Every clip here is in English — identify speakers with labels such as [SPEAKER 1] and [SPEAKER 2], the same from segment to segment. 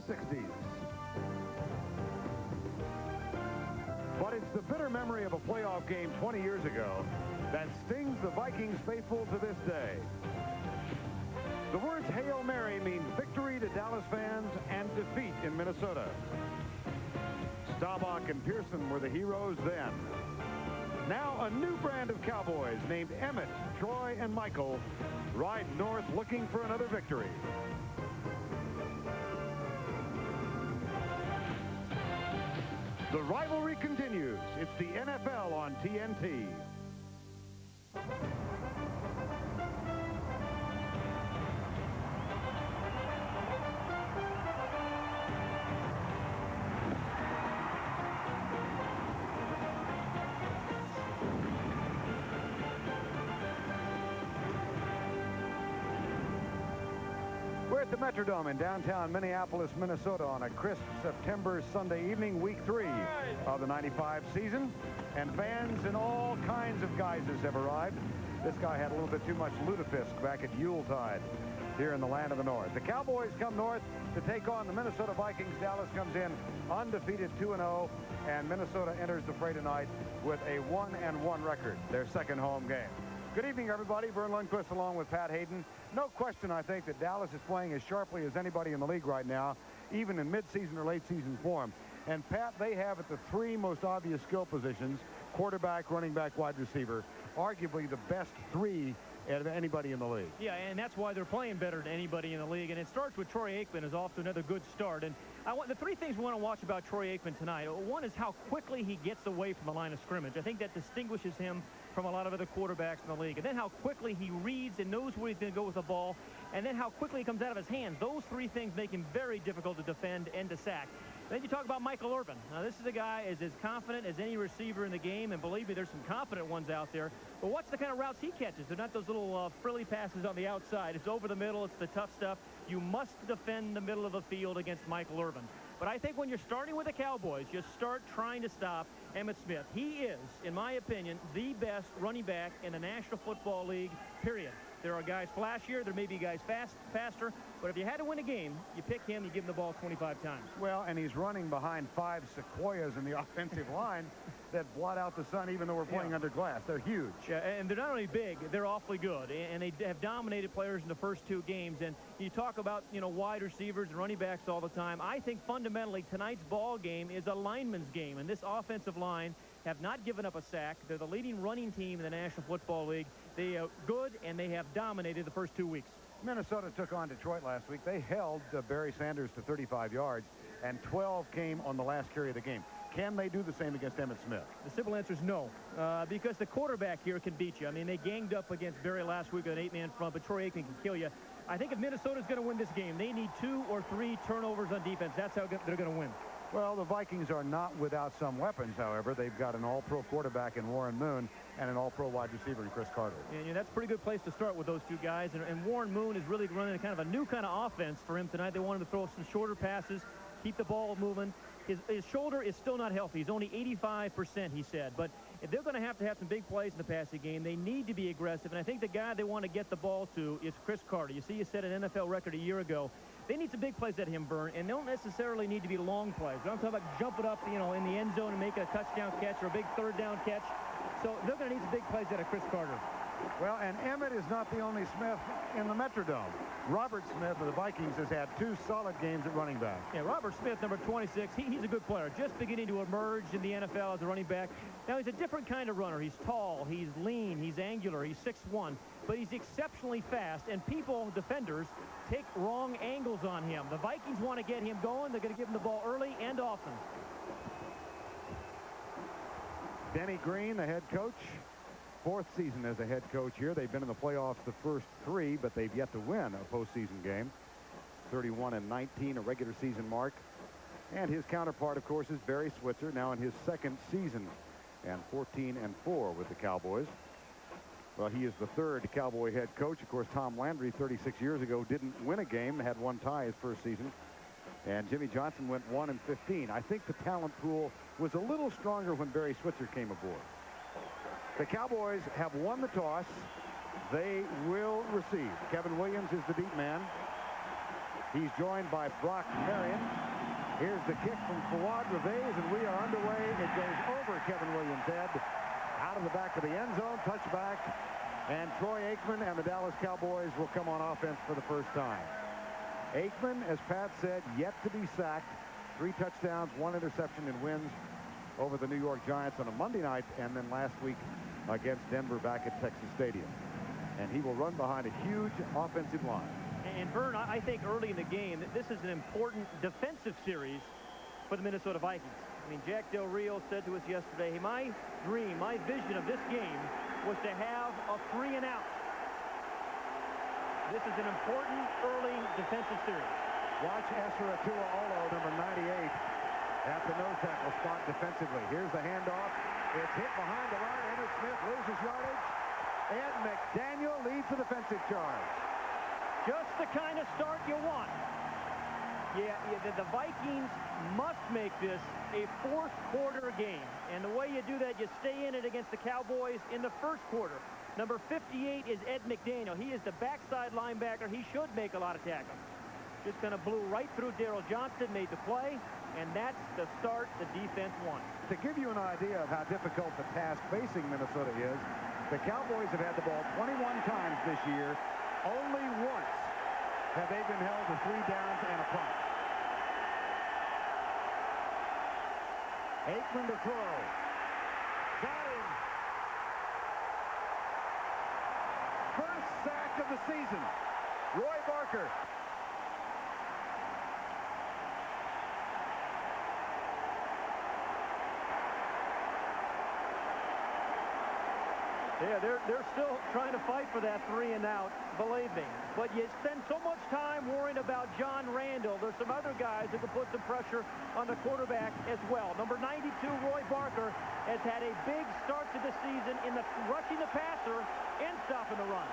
[SPEAKER 1] 60s. But it's the bitter memory of a playoff game 20 years ago that stings the Vikings faithful to this day. The words Hail Mary mean victory to Dallas fans and defeat in Minnesota. Staubach and Pearson were the heroes then. Now a new brand of Cowboys named Emmitt, Troy, and Michael ride north looking for another victory. The rivalry continues. It's the NFL on TNT. We're at the Metrodome in downtown Minneapolis, Minnesota on a crisp September Sunday evening, week 3 of the 95 season. And fans in all kinds of guises have arrived. This guy had a little bit too much lutefisk back at Yuletide here in the land of the North. The Cowboys come north to take on the Minnesota Vikings. Dallas comes in undefeated 2-0, and Minnesota enters the fray tonight with a 1-1 record, their second home game. Good evening, everybody. Vern Lundquist along with Pat Hayden. No question, I think, that Dallas is playing as sharply as anybody in the league right now, even in mid-season or late-season form. And, Pat, they have at the 3 most obvious skill positions, quarterback, running back, wide receiver, arguably the best 3 out of anybody in the league.
[SPEAKER 2] Yeah, and that's why they're playing better than anybody in the league. And it starts with Troy Aikman is off to another good start. And the 3 things we want to watch about Troy Aikman tonight. One is how quickly he gets away from the line of scrimmage. I think that distinguishes him from a lot of other quarterbacks in the league. And then how quickly he reads and knows where he's going to go with the ball. And then how quickly he comes out of his hands. Those 3 things make him very difficult to defend and to sack. Then you talk about Michael Irvin. Now, this is a guy is as confident as any receiver in the game, and believe me, there's some confident ones out there. But watch the kind of routes he catches. They're not those little frilly passes on the outside. It's over the middle. It's the tough stuff. You must defend the middle of the field against Michael Irvin. But I think when you're starting with the Cowboys, you start trying to stop Emmitt Smith. He is, in my opinion, the best running back in the National Football League, period. There are guys flashier. There may be guys faster. But if you had to win a game, you pick him, you give him the ball 25 times.
[SPEAKER 1] Well, and he's running behind 5 sequoias in the offensive line that blot out the sun even though we're playing under glass. They're huge.
[SPEAKER 2] Yeah, and they're not only big, they're awfully good. And they have dominated players in the first 2 games. And you talk about, wide receivers and running backs all the time. I think fundamentally tonight's ball game is a lineman's game. And this offensive line have not given up a sack. They're the leading running team in the National Football League. They are good, and they have dominated the first 2 weeks.
[SPEAKER 1] Minnesota took on Detroit last week. They held Barry Sanders to 35 yards, and 12 came on the last carry of the game. Can they do the same against Emmitt Smith?
[SPEAKER 2] The simple answer is no, because the quarterback here can beat you. I mean, they ganged up against Barry last week with an 8-man front, but Troy Aikman can kill you. I think if Minnesota's going to win this game, they need 2 or 3 turnovers on defense. That's how they're going to win.
[SPEAKER 1] Well, the Vikings are not without some weapons, however. They've got an all-pro quarterback in Warren Moon and an all-pro wide receiver in Chris Carter.
[SPEAKER 2] Yeah, that's a pretty good place to start with those 2 guys. And Warren Moon is really running a new kind of offense for him tonight. They want him to throw some shorter passes, keep the ball moving. His shoulder is still not healthy. He's only 85%, he said. But if they're going to have some big plays in the passing game, they need to be aggressive. And I think the guy they want to get the ball to is Chris Carter. You see, you set an NFL record a year ago. They need some big plays at him, Vern, and they don't necessarily need to be long plays. I'm talking about jumping up, in the end zone and make a touchdown catch or a big 3rd down catch. So they're going to need some big plays out of Chris Carter.
[SPEAKER 1] Well, and Emmitt is not the only Smith in the Metrodome. Robert Smith of the Vikings has had 2 solid games at running back.
[SPEAKER 2] Yeah, Robert Smith, number 26, he's a good player, just beginning to emerge in the NFL as a running back. Now, he's a different kind of runner. He's tall, he's lean, he's angular, he's 6'1", but he's exceptionally fast, and defenders, take wrong angles on him. The Vikings want to get him going. They're going to give him the ball early and often.
[SPEAKER 1] Denny Green, the head coach. 4th season as a head coach here. They've been in the playoffs the first 3, but they've yet to win a postseason game. 31-19, a regular season mark. And his counterpart, of course, is Barry Switzer, now in his 2nd season, and 14-4 with the Cowboys. Well, he is the 3rd Cowboy head coach. Of course, Tom Landry, 36 years ago, didn't win a game, had 1 tie his first season. And Jimmy Johnson went 1-15. I think the talent pool was a little stronger when Barry Switzer came aboard. The Cowboys have won the toss. They will receive. Kevin Williams is the deep man. He's joined by Brock Marion. Here's the kick from Fawad Reveiz, and we are underway. It goes over Kevin Williams' head, out of the back of the end zone, touchback, and Troy Aikman and the Dallas Cowboys will come on offense for the first time. Aikman, as Pat said, yet to be sacked. 3 touchdowns, 1 interception, and wins over the New York Giants on a Monday night, and then last week against Denver back at Texas Stadium. And he will run behind a huge offensive line.
[SPEAKER 2] And Vern, I think early in the game that this is an important defensive series for the Minnesota Vikings. I mean, Jack Del Rio said to us yesterday, hey, my dream, my vision of this game was to have a 3-and-out. This is an important early defensive series.
[SPEAKER 1] Watch Esra Atuaolo, number 98, at the nose tackle spot defensively. Here's the handoff. It's hit behind the line. Emmitt Smith loses yardage. Ed McDaniel leads the defensive charge.
[SPEAKER 2] Just the kind of start you want. Yeah, the Vikings must make this a fourth quarter game. And the way you do that, you stay in it against the Cowboys in the first quarter. Number 58 is Ed McDaniel. He is the backside linebacker. He should make a lot of tackles. Just kind of blew right through Darryl Johnston, made the play, and that's the start the defense won.
[SPEAKER 1] To give you an idea of how difficult the task facing Minnesota is, the Cowboys have had the ball 21 times this year. Only once have they been held to 3 downs and a punt. Aikman to throw. Got him. First sack of the season. Roy Barker.
[SPEAKER 2] Yeah, they're still trying to fight for that 3-and-out, believe me. But you spend so much time worrying about John Randall. There's some other guys that can put some pressure on the quarterback as well. Number 92, Roy Barker, has had a big start to the season in the rushing the passer and stopping the run.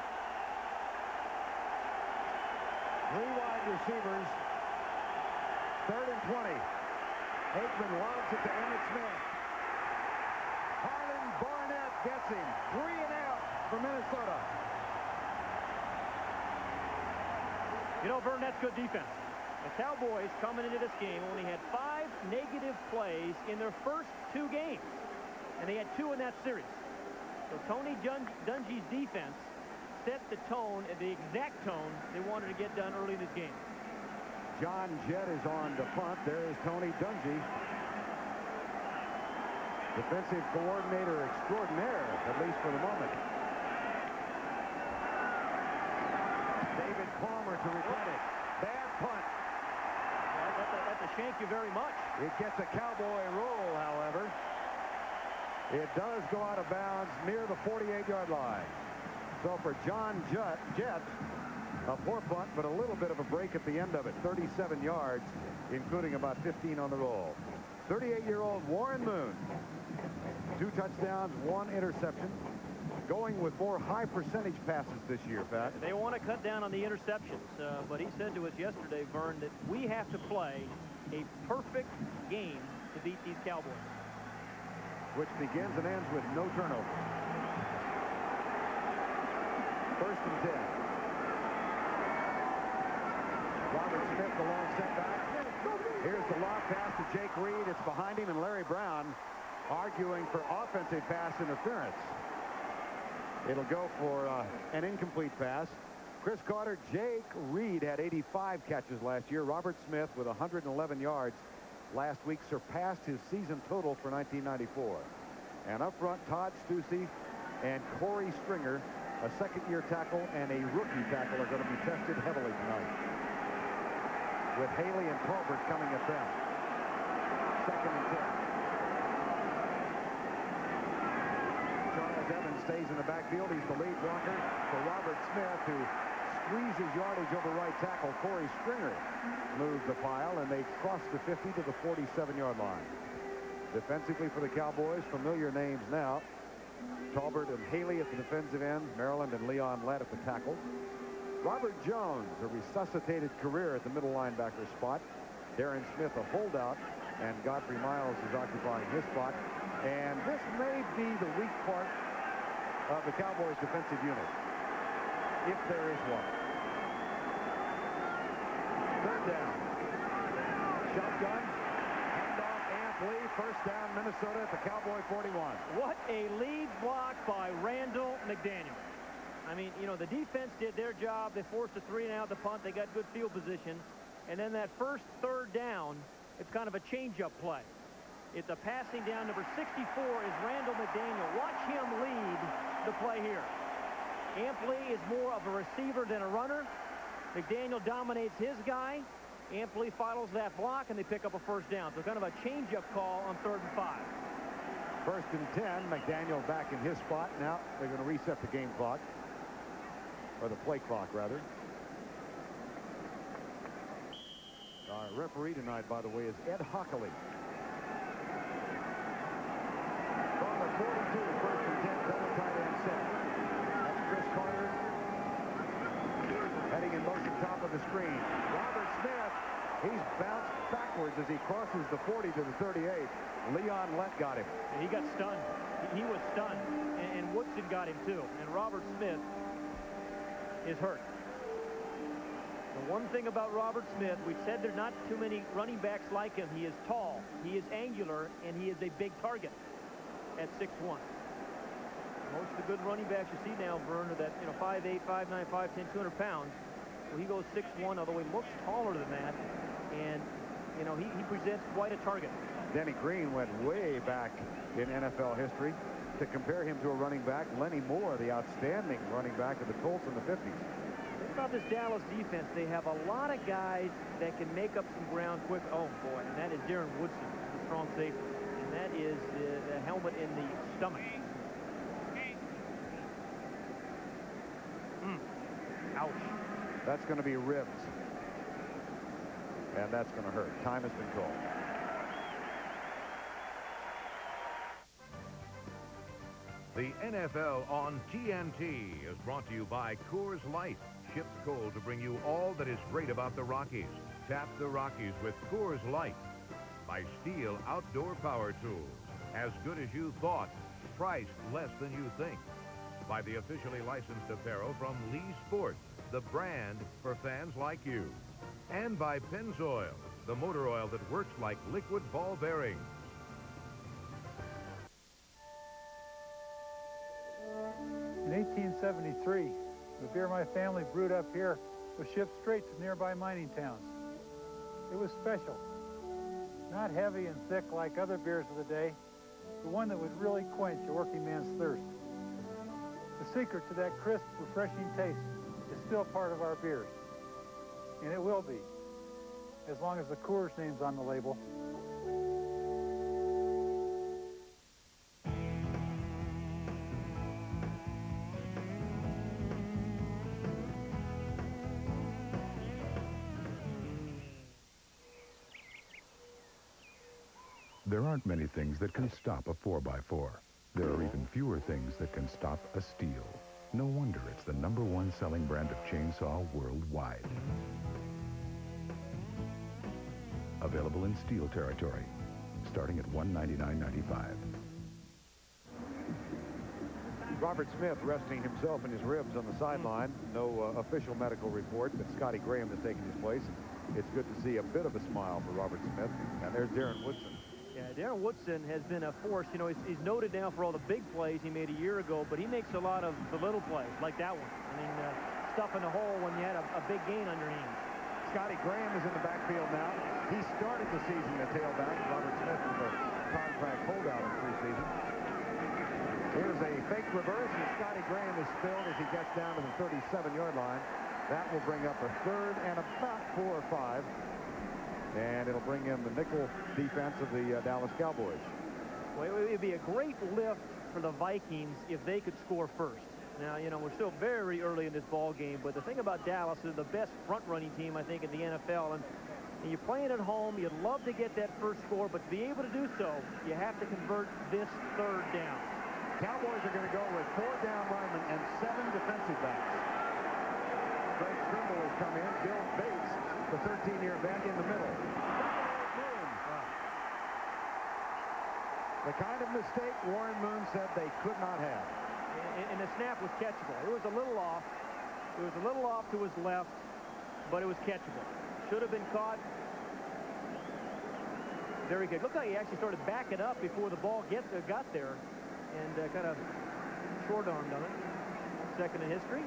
[SPEAKER 1] 3 wide receivers. 3rd and 20. Aikman lobs it to Emmitt Smith. Harlan Barnett gets him. 3-and-out for Minnesota.
[SPEAKER 2] You know, Vern, that's good defense. The Cowboys coming into this game only had 5 negative plays in their first 2 games. And they had 2 in that series. So Tony Dungy's defense set the tone, the exact tone they wanted to get done early in this game.
[SPEAKER 1] John Jett is on to punt. There is Tony Dungy. Defensive coordinator extraordinaire, at least for the moment. David Palmer to return it. Bad punt.
[SPEAKER 2] That's a shank you very much.
[SPEAKER 1] It gets a Cowboy roll, however. It does go out of bounds near the 48-yard line. So for John Jett, a poor punt, but a little bit of a break at the end of it. 37 yards, including about 15 on the roll. 38-year-old Warren Moon. 2 touchdowns, 1 interception. Going with more high percentage passes this year, Pat.
[SPEAKER 2] They want to cut down on the interceptions, but he said to us yesterday, Vern, that we have to play a perfect game to beat these Cowboys.
[SPEAKER 1] Which begins and ends with no turnovers. 1st and 10. Robert Smith, the long setback. Here's the lob pass to Jake Reed. It's behind him, and Larry Brown arguing for offensive pass interference. It'll go for an incomplete pass. Chris Carter, Jake Reed had 85 catches last year. Robert Smith with 111 yards last week surpassed his season total for 1994. And up front, Todd Stussy and Corey Stringer, a second-year tackle and a rookie tackle, are going to be tested heavily tonight, with Haley and Tolbert coming at them. 2nd and 10. Charles Evans stays in the backfield. He's the lead blocker for Robert Smith, who squeezes yardage over right tackle. Corey Stringer moves the pile, and they cross the 50 to the 47-yard line. Defensively for the Cowboys, familiar names now. Tolbert and Haley at the defensive end. Maryland and Leon Lett at the tackles. Robert Jones, a resuscitated career at the middle linebacker spot. Darren Smith, a holdout, and Godfrey Miles is occupying his spot. And this may be the weak part of the Cowboys defensive unit, if there is one. Third down. Shotgun. Handoff. Ampley. First down, Minnesota at the Cowboy 41.
[SPEAKER 2] What a lead block by Randall McDaniel. I mean, you know, the defense did their job. They forced a 3-and-out the punt. They got good field position. And then that first third down, it's kind of a change-up play. It's a passing down. Number 64 is Randall McDaniel. Watch him lead the play here. Ampley is more of a receiver than a runner. McDaniel dominates his guy. Ampley follows that block, and they pick up a first down. So kind of a change-up call on 3rd and 5.
[SPEAKER 1] First and 10. McDaniel back in his spot. Now they're going to reset the game clock. Or the play clock, rather. Our referee tonight, by the way, is Ed Hockley. From the 42, first and 10, double tight end set. That's Chris Carter. Heading in motion, top of the screen. Robert Smith, he's bounced backwards as he crosses the 40 to the 38. Leon Lett got him.
[SPEAKER 2] And he got stunned. He was stunned. And Woodson got him, too. And Robert Smith is hurt. The one thing about Robert Smith, we've said there's not too many running backs like him. He is tall, he is angular, and he is a big target at 6'1". Most of the good running backs you see now, Vern, are that, 5'8", 5'9", 5'10", 200 pounds. Well, he goes 6'1", although he looks taller than that, and he presents quite a target.
[SPEAKER 1] Denny Green went way back in NFL history. To compare him to a running back, Lenny Moore, the outstanding running back of the Colts in the 50s.
[SPEAKER 2] Think about this Dallas defense. They have a lot of guys that can make up some ground quick. Oh, boy, and that is Darren Woodson, the strong safety. And that is the helmet in the stomach. Ouch. That's
[SPEAKER 1] going to be ribs. And that's going to hurt. Time has been called.
[SPEAKER 3] The NFL on TNT is brought to you by Coors Light. Shipped cold to bring you all that is great about the Rockies. Tap the Rockies with Coors Light. By Steel Outdoor Power Tools. As good as you thought. Priced less than you think. By the officially licensed apparel from Lee Sports, the brand for fans like you. And by Pennzoil, the motor oil that works like liquid ball bearings.
[SPEAKER 4] In 1873, the beer my family brewed up here was shipped straight to nearby mining towns. It was special. Not heavy and thick like other beers of the day, but one that would really quench a working man's thirst. The secret to that crisp, refreshing taste is still part of our beers. And it will be, as long as the Coors name's on the label.
[SPEAKER 5] There aren't many things that can stop a 4x4. There are even fewer things that can stop a Steel. No wonder it's the #1 selling brand of chainsaw worldwide. Available in Steel territory, starting at $199.95.
[SPEAKER 1] Robert Smith resting himself in his ribs on the sideline. No official medical report, but Scotty Graham has taken his place. It's good to see a bit of a smile for Robert Smith. And there's Darren Woodson.
[SPEAKER 2] Yeah, Darren Woodson has been a force. He's noted now for all the big plays he made a year ago, but he makes a lot of the little plays, like that one. I mean, stuff in the hole when you had a big gain on your hands.
[SPEAKER 1] Scotty Graham is in the backfield now. He started the season at tailback. Robert Smith was a contract holdout in preseason. Here's a fake reverse, and Scotty Graham is spilled as he gets down to the 37-yard line. That will bring up a third and about 4 or 5. And it'll bring in the nickel defense of the Dallas Cowboys.
[SPEAKER 2] Well, it would be a great lift for the Vikings if they could score first. Now, we're still very early in this ball game, but the thing about Dallas, they're the best front-running team, I think, in the NFL. And you're playing at home. You'd love to get that first score, but to be able to do so, you have to convert this third down.
[SPEAKER 1] Cowboys are going to go with 4 down linemen and 7 defensive backs. Greg Trimble has come in. Bill Bates, the 13-year vet, in the middle. The kind of mistake Warren Moon said they could not have.
[SPEAKER 2] And the snap was catchable. It was a little off. It was a little off to his left, but it was catchable. Should have been caught. Very good. Look how he actually started backing up before the ball got there, and kind of short-armed on it. Second in history.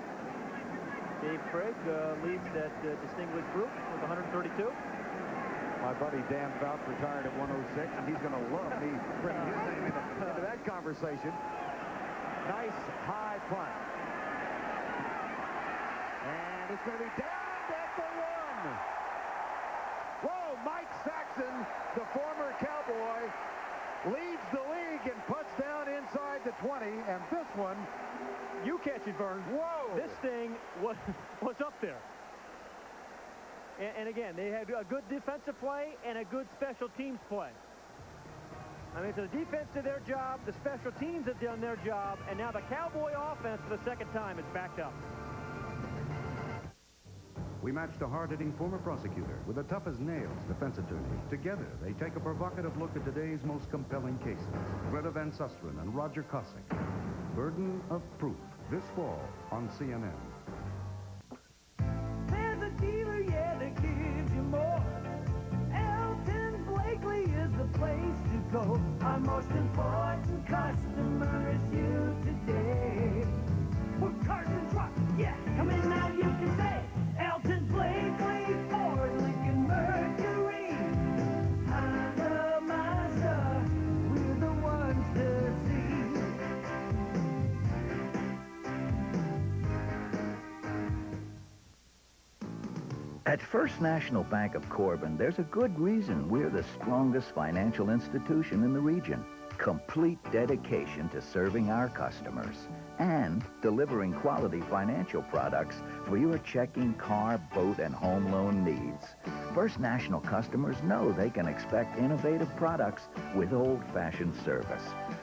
[SPEAKER 2] Dave Craig leads that distinguished group with 132.
[SPEAKER 1] My buddy Dan Fouts retired at 106, and he's going to love me bringing his name into that conversation. Nice high punt. And it's going to be down at the 1. Whoa, Mike Saxon, the former Cowboy, leads the league in punts down inside the 20, and this one...
[SPEAKER 2] You catch it, Vern.
[SPEAKER 1] Whoa!
[SPEAKER 2] This thing was up there. And again, they had a good defensive play and a good special teams play. I mean, so the defense did their job, the special teams have done their job, and now the Cowboy offense for the second time is backed up.
[SPEAKER 6] We matched a hard-hitting former prosecutor with a tough-as-nails defense attorney. Together, they take a provocative look at today's most compelling cases. Greta Van Susteren and Roger Cossack. Burden of Proof, this fall on CNN.
[SPEAKER 7] There's a dealer, yeah, that gives you more. Elton Blakely is the place to go. Our most important customer is you today. For cars and trucks, yeah, come in now, you can say Elton Blakely, Ford, Lincoln, Mercury, Honda, Mazda, we're the ones to see.
[SPEAKER 8] At First National Bank of Corbin, there's a good reason we're the strongest financial institution in the region. Complete dedication to serving our customers and delivering quality financial products for your checking, car, boat, and home loan needs. First National customers know they can expect innovative products with old-fashioned service.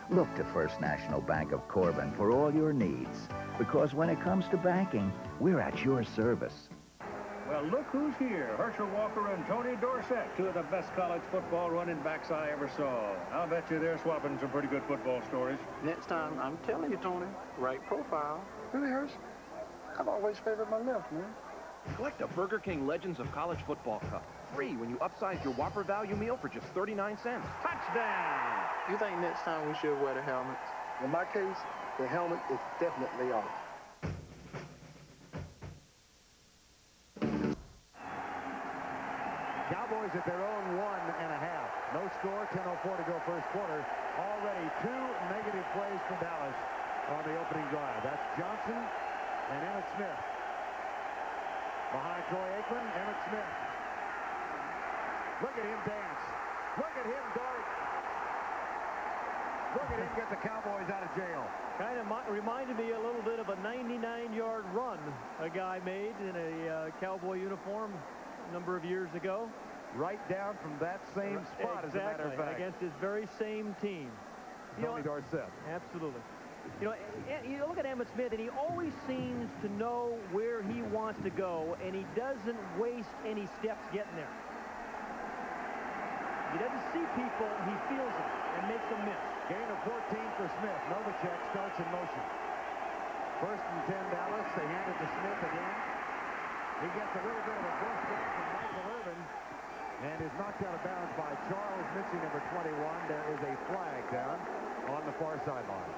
[SPEAKER 8] Look to First National Bank of Corbin for all your needs, because when it comes to banking, we're at your service.
[SPEAKER 9] Well, look who's here. Herschel Walker and Tony Dorsett, two of the best college football running backs I ever saw. I'll bet you they're swapping some pretty good football stories.
[SPEAKER 10] Next time, I'm telling you, Tony, right profile.
[SPEAKER 11] Really, Herschel? I've always favored my left, man.
[SPEAKER 12] Collect a Burger King Legends of College Football Cup. Free when you upsize your Whopper value meal for just 39 cents.
[SPEAKER 2] Touchdown!
[SPEAKER 10] You think next time we should wear the helmets?
[SPEAKER 11] In my case, the helmet is definitely off.
[SPEAKER 1] Cowboys at their own 1.5. No score, 10:04 to go first quarter. Already 2 negative plays for Dallas on the opening drive. That's Johnson and Emmitt Smith. Behind Troy Aikman, Emmitt Smith. Look at him dance. Look at him dart. Look at him get the Cowboys out of jail.
[SPEAKER 2] Kind of reminded me a little bit of a 99-yard run a guy made in a Cowboy uniform a number of years ago.
[SPEAKER 1] Right down from that same spot,
[SPEAKER 2] exactly,
[SPEAKER 1] as a matter of fact.
[SPEAKER 2] Against his very same team.
[SPEAKER 1] Tony Dorsett.
[SPEAKER 2] Absolutely. You look at Emmitt Smith, and he always seems to know where he wants to go, and he doesn't waste any steps getting there. He doesn't see people, he feels them and makes them miss.
[SPEAKER 1] Gain of 14 for Smith. Novacek starts in motion. 1st and 10 Dallas. They hand it to Smith again. He gets a little bit of a first down from Michael Irvin and is knocked out of bounds by Charles Mitchell, number 21. There is a flag down on the far sideline.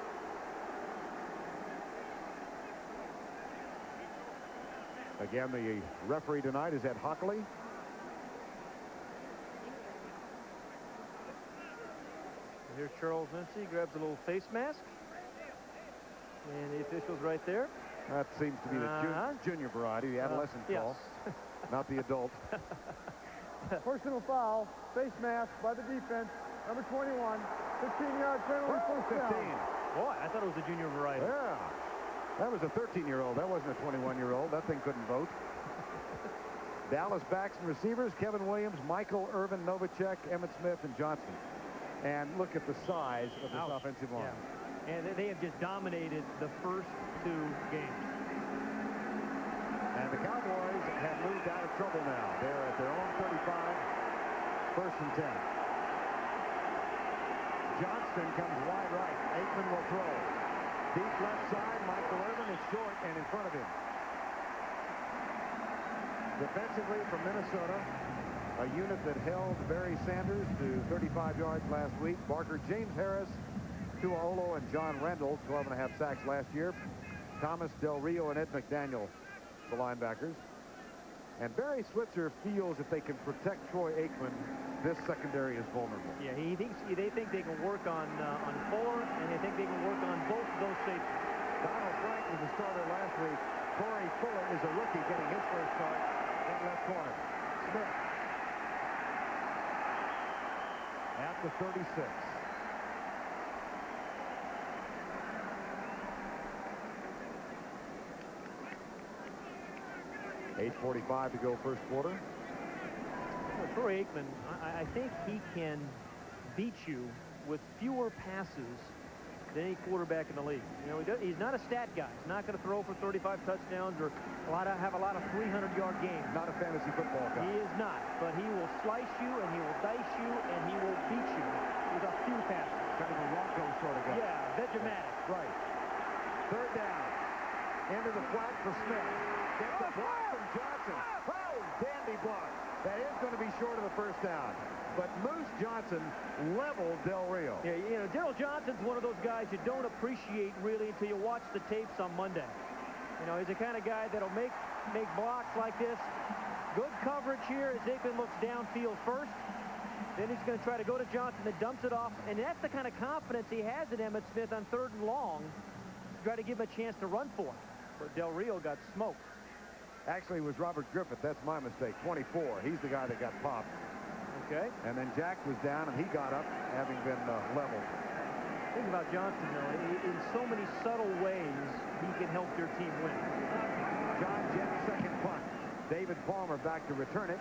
[SPEAKER 1] Again, the referee tonight is Ed Hockley.
[SPEAKER 2] Here's Charles Mincy, grabs a little face mask. And the official's right there.
[SPEAKER 1] That seems to be the junior variety, the adolescent call, not the adult.
[SPEAKER 4] Personal foul, face mask by the defense, number 21, 15-yard penalty, first
[SPEAKER 1] 15.
[SPEAKER 4] down.
[SPEAKER 2] Boy, I thought it was a junior variety.
[SPEAKER 1] Yeah. That was a 13-year-old. That wasn't a 21-year-old. That thing couldn't vote. Dallas backs and receivers, Kevin Williams, Michael Irvin, Novacek, Emmitt Smith, and Johnson. And look at the size of this offensive line.
[SPEAKER 2] Yeah. And they have just dominated the first 2 games.
[SPEAKER 1] And the Cowboys have moved out of trouble now. They're at their own 35, 1st and 10. Johnston comes wide right. Aikman will throw. Deep left side, Michael Irvin is short and in front of him. Defensively from Minnesota, a unit that held Barry Sanders to 35 yards last week. Barker, James Harris, Tua Olo, and John Randall, 12.5 sacks last year. Thomas, Del Rio, and Ed McDaniel, the linebackers. And Barry Switzer feels if they can protect Troy Aikman, this secondary is vulnerable.
[SPEAKER 2] Yeah, they think they can work on Fuller, and they think they can work on both of those safeties.
[SPEAKER 1] Donald Frank was the starter last week. Corey Fuller is a rookie getting his first start at left corner. Smith at the 36. .8:45 to go first quarter.
[SPEAKER 2] Well, Troy Aikman, I think he can beat you with fewer passes than any quarterback in the league. You know, he's not a stat guy. He's not going to throw for 35 touchdowns or have a lot of 300-yard games.
[SPEAKER 1] Not a fantasy football guy.
[SPEAKER 2] He is not, but he will slice you and he will dice you and he will beat you with a few passes.
[SPEAKER 1] Kind of a Rocco sort of guy.
[SPEAKER 2] Yeah, Vegematic.
[SPEAKER 1] Right. Third down. Into the flat for Smith. Gets a block from Johnson. Oh, dandy block. That is going to be short of the first down. But Moose Johnson leveled Del Rio.
[SPEAKER 2] Yeah, you know, Daryl Johnson's one of those guys you don't appreciate really until you watch the tapes on Monday. You know, he's the kind of guy that'll make blocks like this. Good coverage here as Aikman looks downfield first. Then he's going to try to go to Johnson that dumps it off. And that's the kind of confidence he has in Emmitt Smith on 3rd and long. Try to give him a chance to run for it. But Del Rio got smoked.
[SPEAKER 1] Actually, it was Robert Griffith. That's my mistake. 24. He's the guy that got popped.
[SPEAKER 2] Okay.
[SPEAKER 1] And then Jack was down, and he got up, having been leveled.
[SPEAKER 2] Think about Johnson, though. In so many subtle ways, he can help your team win.
[SPEAKER 1] John Jett, second punt. David Palmer back to return it.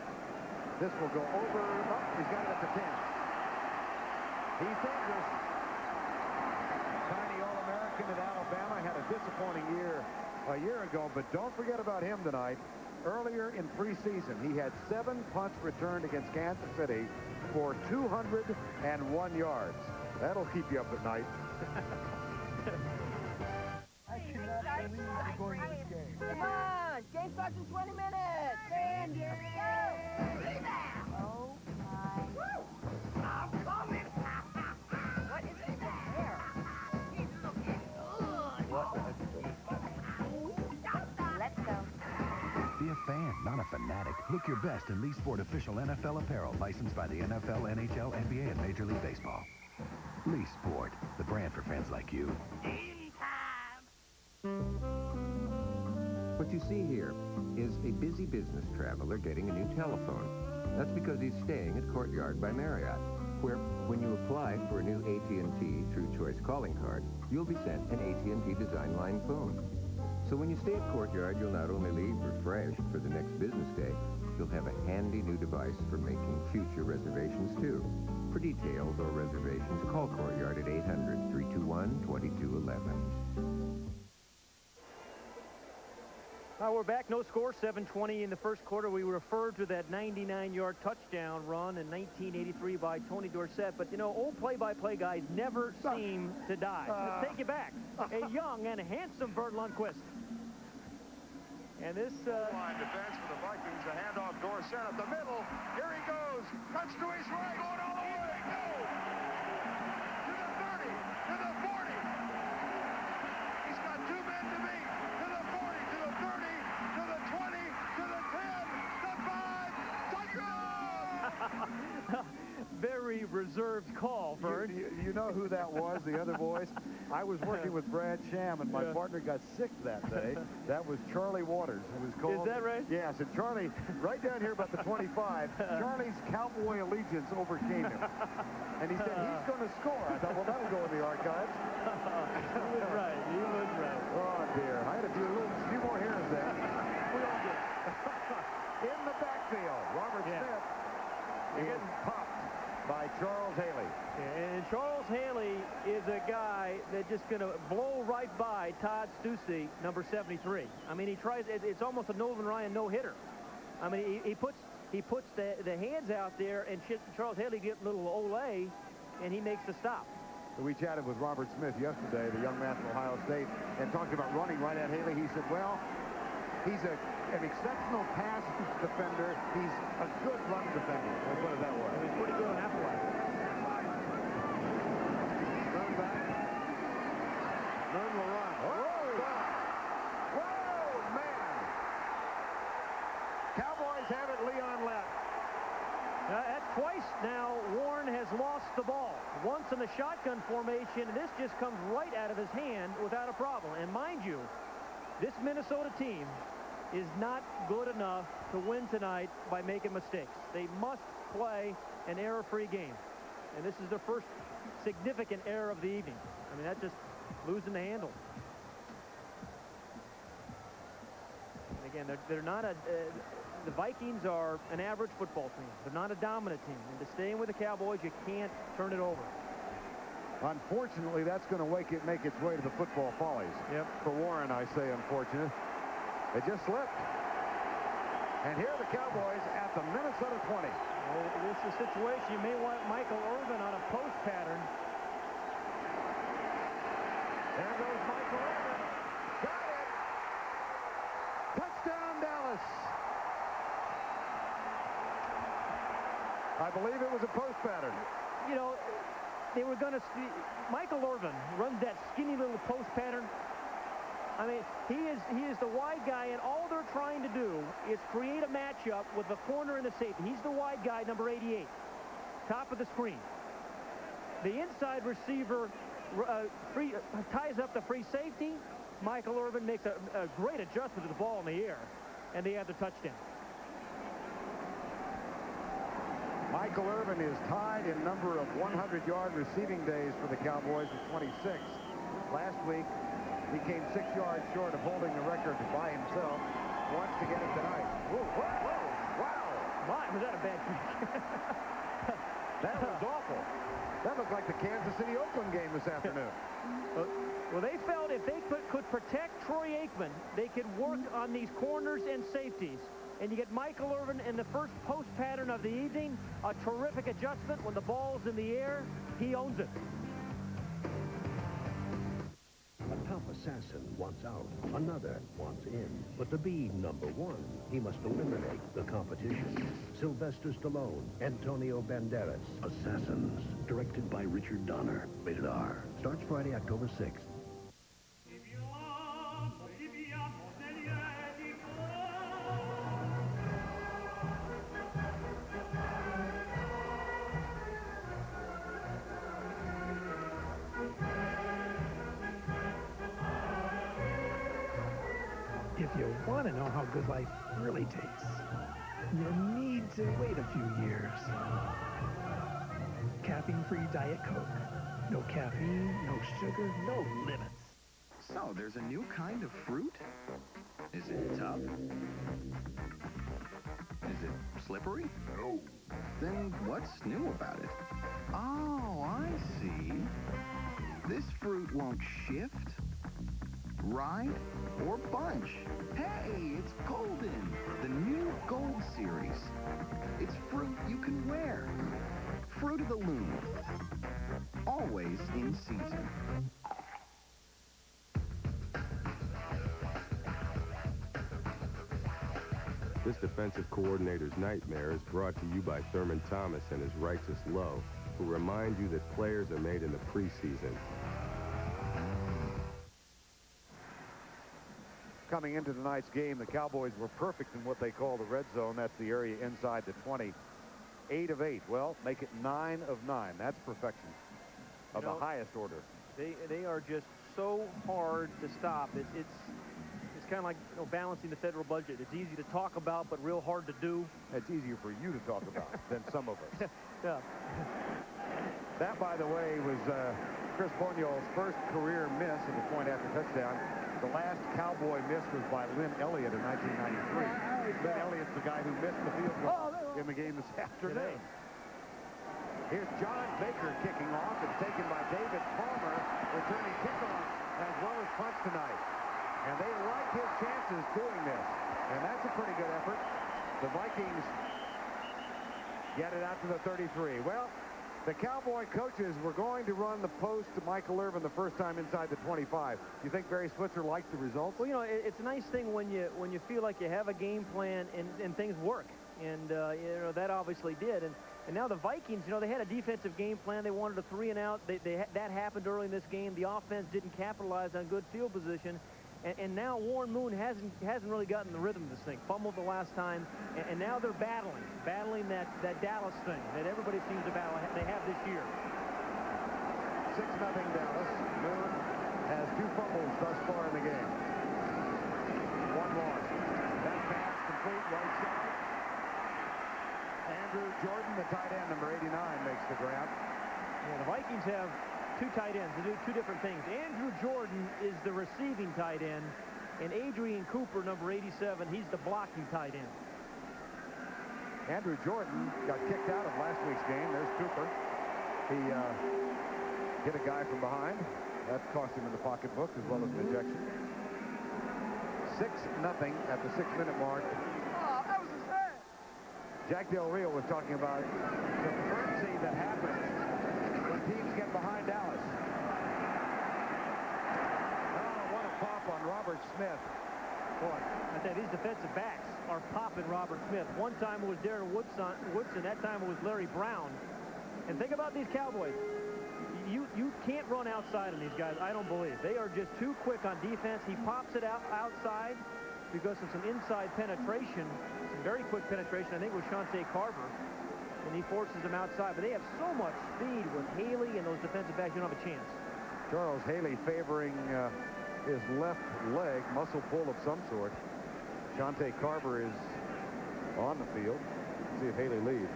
[SPEAKER 1] This will go over. Oh, he's got it at the 10. He's dangerous. Tiny All-American at Alabama. Had a disappointing year a year ago, but don't forget about him tonight. Earlier in preseason, he had 7 punts returned against Kansas City for 201 yards. That'll keep you up at night.
[SPEAKER 7] I cannot believe we're going to this game. Come on! Game starts in 20 minutes! Sandy! Oh, my... I'm coming! What is it there? He's looking good! What a... Let's go.
[SPEAKER 13] Be a fan, not a fanatic. Look your best in Lee Sport official NFL apparel, licensed by the NFL, NHL, NBA, and Major League Baseball. Lee Sport, the brand for fans like you.
[SPEAKER 14] What you see here is a busy business traveler getting a new telephone. That's because he's staying at Courtyard by Marriott, where when you apply for a new AT&T True Choice calling card, you'll be sent an AT&T Design Line phone. So when you stay at Courtyard, you'll not only leave refreshed for the next business day, you'll have a handy new device for making future reservations, too. For details or reservations, call Courtyard at 800-321-2211.
[SPEAKER 2] We're back. No score, 7:20 in the first quarter. We referred to that 99-yard touchdown run in 1983 by Tony Dorsett. But, you know, old play-by-play guys never seem to die. Let's take you back. A young and handsome Bert Lundquist. And this...
[SPEAKER 15] line defense for the Vikings. The handoff, Dorsett at the middle. Here he goes. Cuts to his right. Going all the way. Go! To the 30. To the 40. He's got 2 men to beat. To the 40. To the 30. To the 20. To the 10. The 5. Touchdown!
[SPEAKER 2] Very reserved call, Bert.
[SPEAKER 1] You know who that was, the other voice? I was working with Brad Sham, and my partner got sick that day. That was Charlie Waters, who was called.
[SPEAKER 2] Is that right?
[SPEAKER 1] Yes, and Charlie, right down here about the 25, Charlie's Cowboy allegiance overcame him. And he said, he's going to score. I thought, well, that'll go in the archives.
[SPEAKER 2] He was right. He was right.
[SPEAKER 1] Oh, dear. I had a few more hairs there. We all did. In the backfield, Robert Smith is popped by Charles Haley.
[SPEAKER 2] And Charles Haley is a guy that's just going to blow right by Todd Stussy, number 73. I mean, he tries. It's almost a Nolan Ryan no-hitter. I mean, he puts the hands out there, and Charles Haley gets a little ole, and he makes the stop.
[SPEAKER 1] We chatted with Robert Smith yesterday, the young man from Ohio State, and talked about running right at Haley. He said, well, he's a an exceptional pass defender. He's a good run defender. We'll put it that way.
[SPEAKER 2] He's pretty good on that play.
[SPEAKER 1] Run back. Nunn will run. Whoa, man. Cowboys have it, Leon left.
[SPEAKER 2] Twice now, Warren has lost the ball. Once in the shotgun formation, and this just comes right out of his hand without a problem. And mind you, this Minnesota team is not good enough to win tonight by making mistakes. They must play an error-free game. And this is their first significant error of the evening. I mean, that's just losing the handle. And again, they're not a... the Vikings are an average football team. They're not a dominant team. And to stay in with the Cowboys, you can't turn it over.
[SPEAKER 1] Unfortunately, that's going to make its way to the football follies.
[SPEAKER 2] Yep.
[SPEAKER 1] For Warren, I say unfortunate. It just slipped. And here are the Cowboys at the Minnesota 20.
[SPEAKER 2] Well, this is a situation you may want Michael Irvin on a post pattern.
[SPEAKER 1] There goes Michael Irvin. Got it. Touchdown, Dallas. I believe it was a post pattern.
[SPEAKER 2] You know, they were going to... Michael Irvin runs that skinny little post pattern. I mean, he is the wide guy, and all they're trying to do is create a matchup with the corner and the safety. He's the wide guy, number 88, top of the screen. The inside receiver ties up the free safety. Michael Irvin makes a great adjustment to the ball in the air, and they have the touchdown.
[SPEAKER 1] Michael Irvin is tied in number of 100-yard receiving days for the Cowboys at 26. Last week, he came 6 yards short of holding the record by himself. Wants to get it tonight. Whoa, whoa, whoa, wow.
[SPEAKER 2] My, was that a bad kick?
[SPEAKER 1] That was awful. That looked like the Kansas City-Oakland game this afternoon.
[SPEAKER 2] Well, they felt if they could protect Troy Aikman, they could work on these corners and safeties. And you get Michael Irvin in the first post pattern of the evening. A terrific adjustment. When the ball's in the air, he owns it.
[SPEAKER 16] A top assassin wants out, another wants in. But to be number one, he must eliminate the competition. Sylvester Stallone, Antonio Banderas.
[SPEAKER 13] Assassins, directed by Richard Donner. Rated R.
[SPEAKER 16] Starts Friday, October 6th.
[SPEAKER 17] If you want to know how good life really tastes, you need to wait a few years. Caffeine-free Diet Coke. No caffeine, no sugar, no limits.
[SPEAKER 18] So, there's a new kind of fruit? Is it tough? Is it slippery? No. Then what's new about it? Oh, I see. This fruit won't shift, ride, or bunch. Hey, it's golden. The new Gold Series. It's fruit you can wear. Fruit of the Loom. Always in season.
[SPEAKER 19] This defensive coordinator's nightmare is brought to you by Thurman Thomas and his Righteous Low, who remind you that players are made in the preseason.
[SPEAKER 1] Coming into tonight's game, the Cowboys were perfect in what they call the red zone. That's the area inside the 20. 8 of 8. Well, make it 9 of 9. That's perfection of the highest order.
[SPEAKER 2] They are just so hard to stop. It's kind of like balancing the federal budget. It's easy to talk about, but real hard to do.
[SPEAKER 1] It's easier for you to talk about than some of us.
[SPEAKER 2] Yeah.
[SPEAKER 1] That, by the way, was Chris Boniol's first career miss of a point after touchdown. The last Cowboy miss was by Lynn Elliott in 1993. Lynn Elliott's the guy who missed the field goal in the game this afternoon. Here's John Baker kicking off. It's taken by David Palmer, returning kickoff as well as punts tonight. And they like his chances doing this. And that's a pretty good effort. The Vikings get it out to the 33. Well, The Cowboy coaches were going to run the post to Michael Irvin the first time inside the 25. You think Barry Switzer liked the results?
[SPEAKER 2] Well, you know, it's a nice thing when you feel like you have a game plan and things work. And, you know, that obviously did. And now the Vikings, you know, they had a defensive game plan. They wanted a 3 and out. That happened early in this game. The offense didn't capitalize on good field position. And now Warren Moon hasn't really gotten the rhythm of this thing. Fumbled the last time, and now they're battling that Dallas thing that everybody seems to battle. They have this year.
[SPEAKER 1] 6-0 Dallas. Moon has 2 fumbles thus far in the game. 1 loss. That pass complete right side. Andrew Jordan, the tight end, number 89, makes the grab.
[SPEAKER 2] Yeah, the Vikings have 2 tight ends. They do 2 different things. Andrew Jordan is the receiving tight end, and Adrian Cooper, number 87, he's the blocking tight end.
[SPEAKER 1] Andrew Jordan got kicked out of last week's game. There's Cooper. He hit a guy from behind. That cost him in the pocketbook as well as an ejection. 6-0 at the 6-minute mark.
[SPEAKER 11] Oh, that was his head.
[SPEAKER 1] Jack Del Rio was talking about the frenzy that happens when teams get behind Dallas. Oh, what a pop on Robert Smith.
[SPEAKER 2] Boy, I tell you, these defensive backs are popping Robert Smith. One time it was Darren Woodson. That time it was Larry Brown. And think about these Cowboys. You can't run outside on these guys, I don't believe. They are just too quick on defense. He pops it outside because of some inside penetration, some very quick penetration, I think, with Shante Carver. And he forces them outside. But they have so much speed with Haley and those defensive backs, you don't have a chance.
[SPEAKER 1] Charles Haley favoring his left leg, muscle pull of some sort. Shante Carver is on the field. See if Haley leads.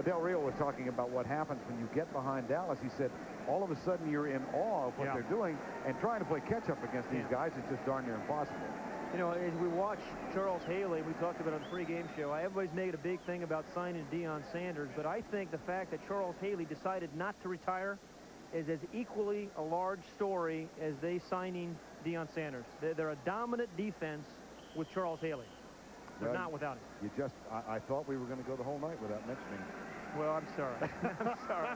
[SPEAKER 1] Del Rio was talking about what happens when you get behind Dallas. He said all of a sudden you're in awe of what they're doing, and trying to play catch-up against these guys is just darn near impossible.
[SPEAKER 2] You know, as we watch Charles Haley, we talked about it on the pregame show, everybody's making a big thing about signing Deion Sanders, but I think the fact that Charles Haley decided not to retire is as equally a large story as they signing Deion Sanders. They're a dominant defense with Charles Haley. They're not without him.
[SPEAKER 1] I thought we were going to go the whole night without mentioning.
[SPEAKER 2] Well, I'm sorry. I'm sorry.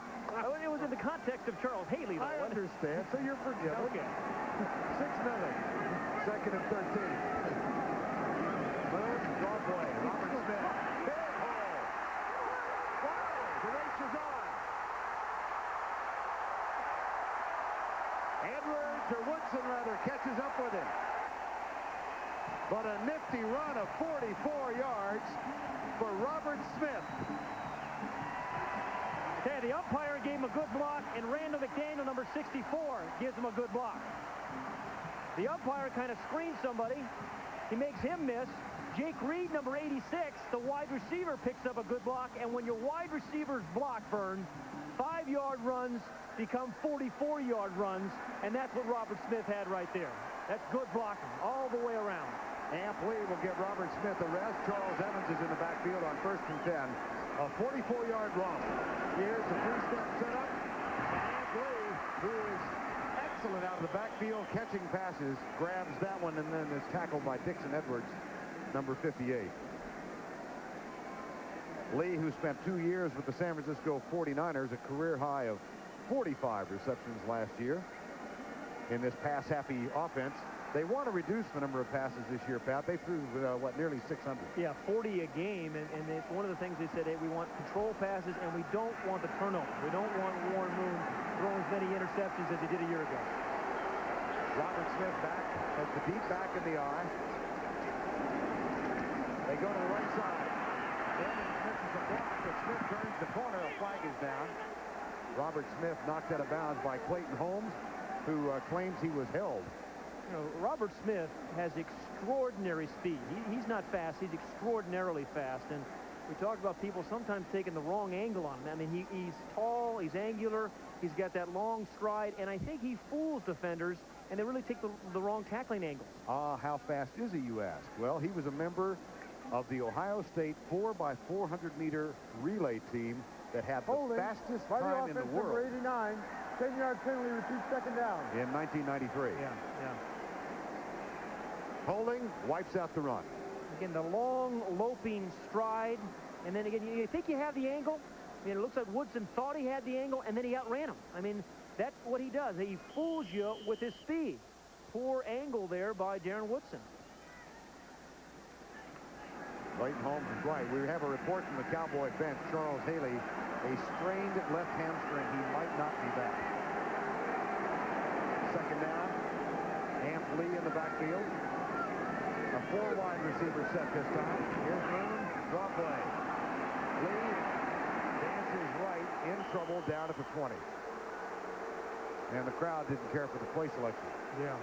[SPEAKER 2] It was in the context of Charles Haley, though.
[SPEAKER 1] I understand, so you're forgiven.
[SPEAKER 2] Okay.
[SPEAKER 1] 6-0. Second and 13. Moon, draw play. Robert Smith. Big hole. The race is on. Edwards, or Woodson rather, catches up with him. But a nifty run of 44 yards for Robert Smith.
[SPEAKER 2] Okay, the umpire gave him a good block, and Randall McDaniel, number 64, gives him a good block. The umpire kind of screens somebody. He makes him miss. Jake Reed, number 86, the wide receiver, picks up a good block, and when your wide receivers block, Vern, 5-yard runs become 44-yard runs, and that's what Robert Smith had right there. That's good blocking all the way around.
[SPEAKER 1] Amp Lee will give Robert Smith a rest. Charles Evans is in the backfield on 1st and 10. A 44-yard romp. Here's the 3-step setup. Amp Lee, who is excellent out of the backfield catching passes, grabs that one and then is tackled by Dixon Edwards, number 58. Lee, who spent 2 years with the San Francisco 49ers, a career high of 45 receptions last year in this pass-happy offense. They want to reduce the number of passes this year, Pat. They threw, nearly 600.
[SPEAKER 2] Yeah, 40 a game, and it's one of the things they said, hey, we want control passes, and we don't want the turnover. We don't want Warren Moon throwing as many interceptions as he did a year ago.
[SPEAKER 1] Robert Smith back, has the deep back in the eye. They go to the right side. Evans misses a block, but Smith turns the corner. A flag is down. Robert Smith knocked out of bounds by Clayton Holmes, who claims he was held.
[SPEAKER 2] You know, Robert Smith has extraordinary speed. He's not fast. He's extraordinarily fast. And we talk about people sometimes taking the wrong angle on him. I mean, he's tall, he's angular, he's got that long stride, and I think he fools defenders, and they really take the wrong tackling angles.
[SPEAKER 1] How fast is he, you ask? Well, he was a member of the Ohio State 4x400-meter relay team that had the fastest time in the world.
[SPEAKER 11] Number 89, 10-yard penalty, repeat second down.
[SPEAKER 1] In 1993.
[SPEAKER 2] Yeah.
[SPEAKER 1] Holding, wipes out the run.
[SPEAKER 2] Again, the long, loping stride, and then again, you think you have the angle, it looks like Woodson thought he had the angle, and then he outran him. I mean, that's what he does. He fools you with his speed. Poor angle there by Darren Woodson.
[SPEAKER 1] Clayton Holmes is right. We have a report from the Cowboy bench. Charles Haley, a strained left hamstring. He might not be back. Second down. Humphrey in the backfield. A 4-wide receiver set this time. Here's Moon. Draw play. Lee dances right, in trouble, down at the 20. And the crowd didn't care for the play selection.
[SPEAKER 2] Yeah.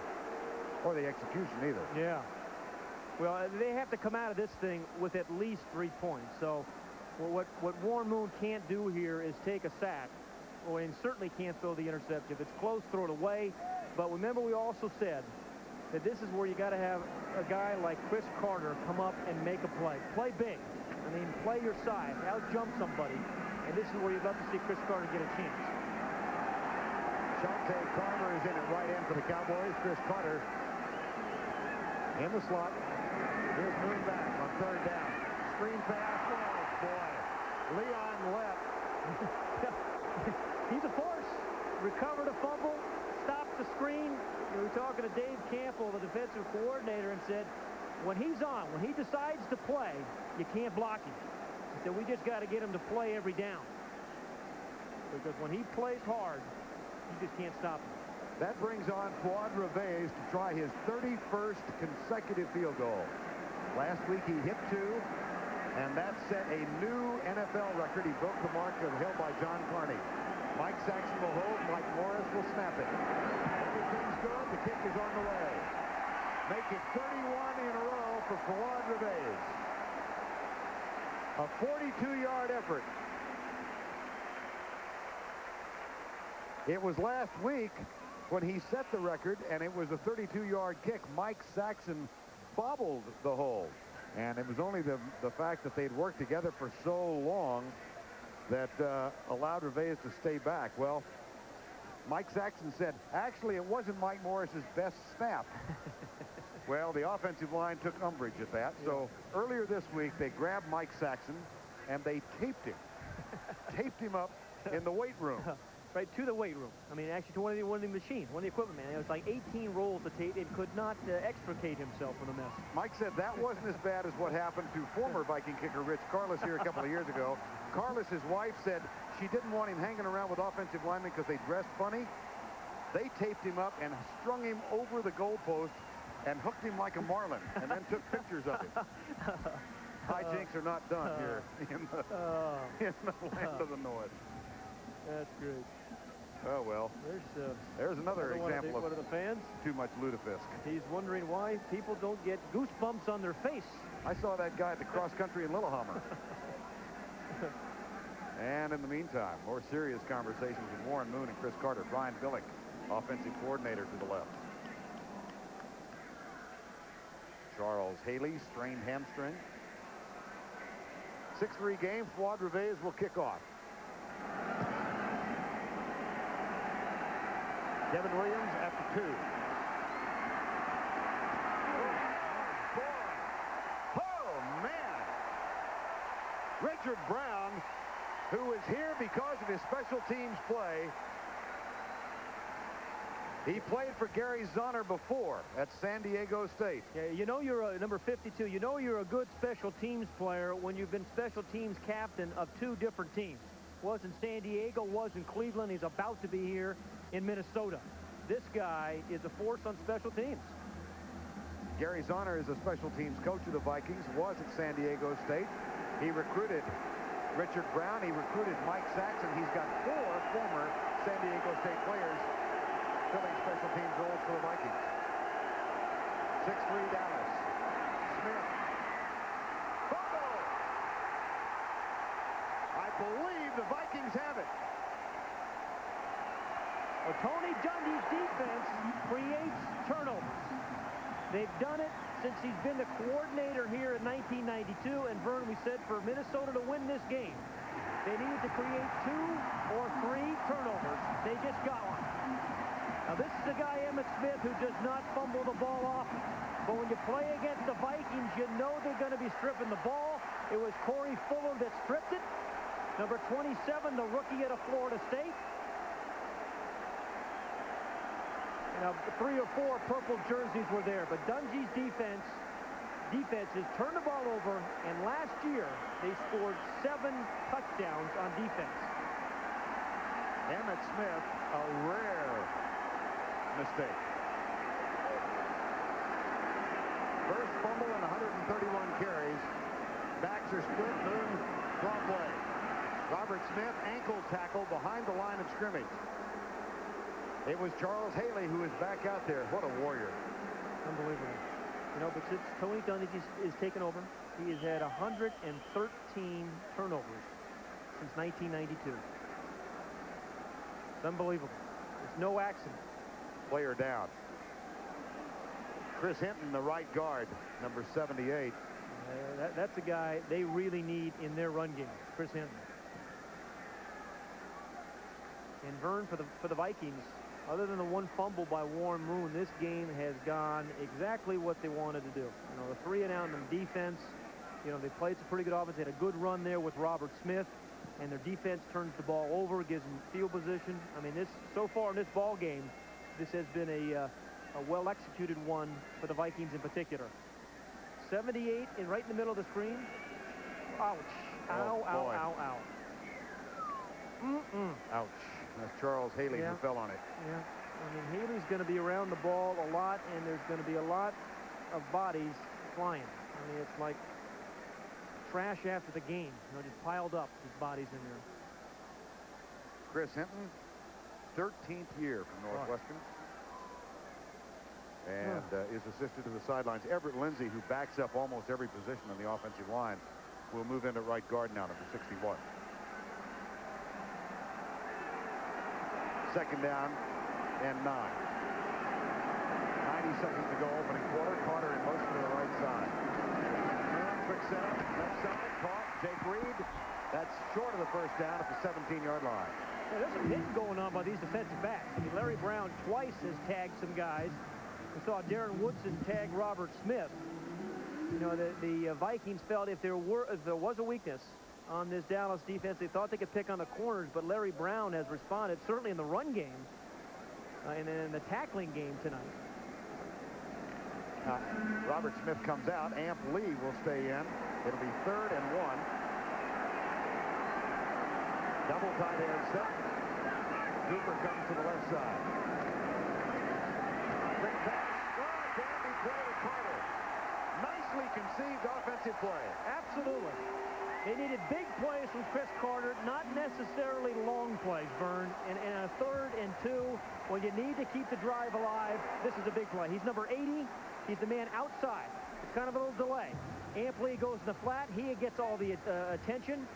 [SPEAKER 1] Or the execution either.
[SPEAKER 2] Yeah. Well, they have to come out of this thing with at least 3 points. So what Warren Moon can't do here is take a sack, and certainly can't throw the interception. If it's close, throw it away. But remember, we also said that this is where you got to have a guy like Chris Carter come up and make a play. Play big. I mean, play your size. Out-jump somebody. And this is where you'd love to see Chris Carter get a chance.
[SPEAKER 1] Shante Carter is in at right end for the Cowboys. Chris Carter in the slot. Here's Moon back on third down. Screen pass. Oh, boy. Leon left.
[SPEAKER 2] He's a force. Recovered a fumble. Stopped the screen. We were talking to Dave Campbell, the defensive coordinator, and said, when he's on, when he decides to play, you can't block him. He said, we just got to get him to play every down. Because when he plays hard, you just can't stop him.
[SPEAKER 1] That brings on Fuad Reveiz to try his 31st consecutive field goal. Last week he hit 2, and that set a new NFL record. He broke the mark held by John Carney. Mike Saxon will hold. Mike Morris will snap it. Everything's good. The kick is on the way. Make it 31 in a row for Fuad Reveiz. A 42-yard effort. It was last week when he set the record, and it was a 32-yard kick. Mike Saxon bobbled the hole. And it was only the fact that they'd worked together for so long that allowed Reveiz to stay back. Well, Mike Saxon said, actually, it wasn't Mike Morris's best snap. Well, the offensive line took umbrage at that. Yeah. So earlier this week, they grabbed Mike Saxon, and they taped him. Taped him up in the weight room.
[SPEAKER 2] Right to the weight room. I mean, actually to one of the machines, one of the equipment, man. It was like 18 rolls of tape and could not extricate himself from the mess.
[SPEAKER 1] Mike said that wasn't as bad as what happened to former Viking kicker Rich Carlos here a couple of years ago. Carlos, his wife, said she didn't want him hanging around with offensive linemen because they dressed funny. They taped him up and strung him over the goalpost and hooked him like a marlin and then took pictures of him. Hijinks are not done here in the land of the North.
[SPEAKER 2] That's great.
[SPEAKER 1] Oh, well, there's another example
[SPEAKER 2] of the fans.
[SPEAKER 1] Too much lutefisk.
[SPEAKER 2] He's wondering why people don't get goosebumps on their face.
[SPEAKER 1] I saw that guy at the cross country in Lillehammer. And in the meantime, more serious conversations with Warren Moon and Chris Carter. Brian Billick, offensive coordinator, to the left. Charles Haley, strained hamstring. 6-3 game. Fuad Reveiz will kick off. Kevin Williams after 2. Oh, man. Richard Brown, who is here because of his special teams play. He played for Gary Zonner before at San Diego State.
[SPEAKER 2] Yeah, you know you're a number 52. You know you're a good special teams player when you've been special teams captain of 2 different teams. Was in San Diego, was in Cleveland. He's about to be here in Minnesota. This guy is a force on special teams.
[SPEAKER 1] Gary Zonner is a special teams coach of the Vikings, was at San Diego State. He recruited Richard Brown. He recruited Mike Saxon. He's got 4 former San Diego State players filling special teams roles for the Vikings. 6-3 Dallas. Smith. Fumble! I believe the Vikings have it.
[SPEAKER 2] Well, Tony Dungy's defense creates turnovers. They've done it since he's been the coordinator here in 1992. And Vern, we said for Minnesota to win this game, they needed to create 2 or 3 turnovers. They just got one. Now, this is the guy, Emmitt Smith, who does not fumble the ball often. But when you play against the Vikings, you know they're going to be stripping the ball. It was Corey Fuller that stripped it. Number 27, the rookie out of Florida State. Now, 3 or 4 purple jerseys were there, but Dungy's defenses turned the ball over, and last year they scored 7 touchdowns on defense.
[SPEAKER 1] Emmitt Smith, a rare mistake. First fumble in 131 carries. Backs are split, boom, draw play. Robert Smith, ankle tackle behind the line of scrimmage. It was Charles Haley who is back out there. What a warrior.
[SPEAKER 2] Unbelievable. You know, but since Tony Dungy is taken over, he has had 113 turnovers since 1992. It's unbelievable. It's no accident.
[SPEAKER 1] Player down. Chris Hinton, the right guard, number 78.
[SPEAKER 2] That's a guy they really need in their run game, Chris Hinton. And Vern, for the Vikings, other than the one fumble by Warren Moon, this game has gone exactly what they wanted to do. You know, the 3 and out in the defense. You know, they played some pretty good offense. They had a good run there with Robert Smith, and their defense turns the ball over, gives them field position. I mean, so far in this ball game, this has been a well-executed one for the Vikings in particular. 78 and right in the middle of the screen. Ouch. Ow, ow, ow, ow.
[SPEAKER 1] Ouch. That's Charles Haley who fell on it.
[SPEAKER 2] Yeah. I mean, Haley's going to be around the ball a lot, and there's going to be a lot of bodies flying. I mean, it's like trash after the game. You know, just piled up, these bodies in there.
[SPEAKER 1] Chris Hinton, 13th year from Northwestern. And is assisted to the sidelines. Everett Lindsey, who backs up almost every position on the offensive line, will move into right guard now, number 61. Second down and 9. 90 seconds to go, opening quarter. Carter in motion to the right side. Quick setup, left side, caught. Jake Reed. That's short of the first down at the 17-yard line.
[SPEAKER 2] Yeah, there's some hitting going on by these defensive backs. I mean, Larry Brown twice has tagged some guys. We saw Darren Woodson tag Robert Smith. You know, the Vikings felt if there was a weakness on this Dallas defense, they thought they could pick on the corners, but Larry Brown has responded, certainly in the run game and in the tackling game tonight.
[SPEAKER 1] Robert Smith comes out. Amp Lee will stay in. It'll be 3rd and 1. Double tight end set. Hubert comes to the left side. Quick pass. Dandy play to Carter. Nicely conceived offensive play.
[SPEAKER 2] Absolutely. They needed big plays from Chris Carter, not necessarily long plays, Vern. And a 3rd and 2, when you need to keep the drive alive, this is a big play. He's number 80. He's the man outside. It's kind of a little delay. Amp Lee goes in the flat. He gets all the attention.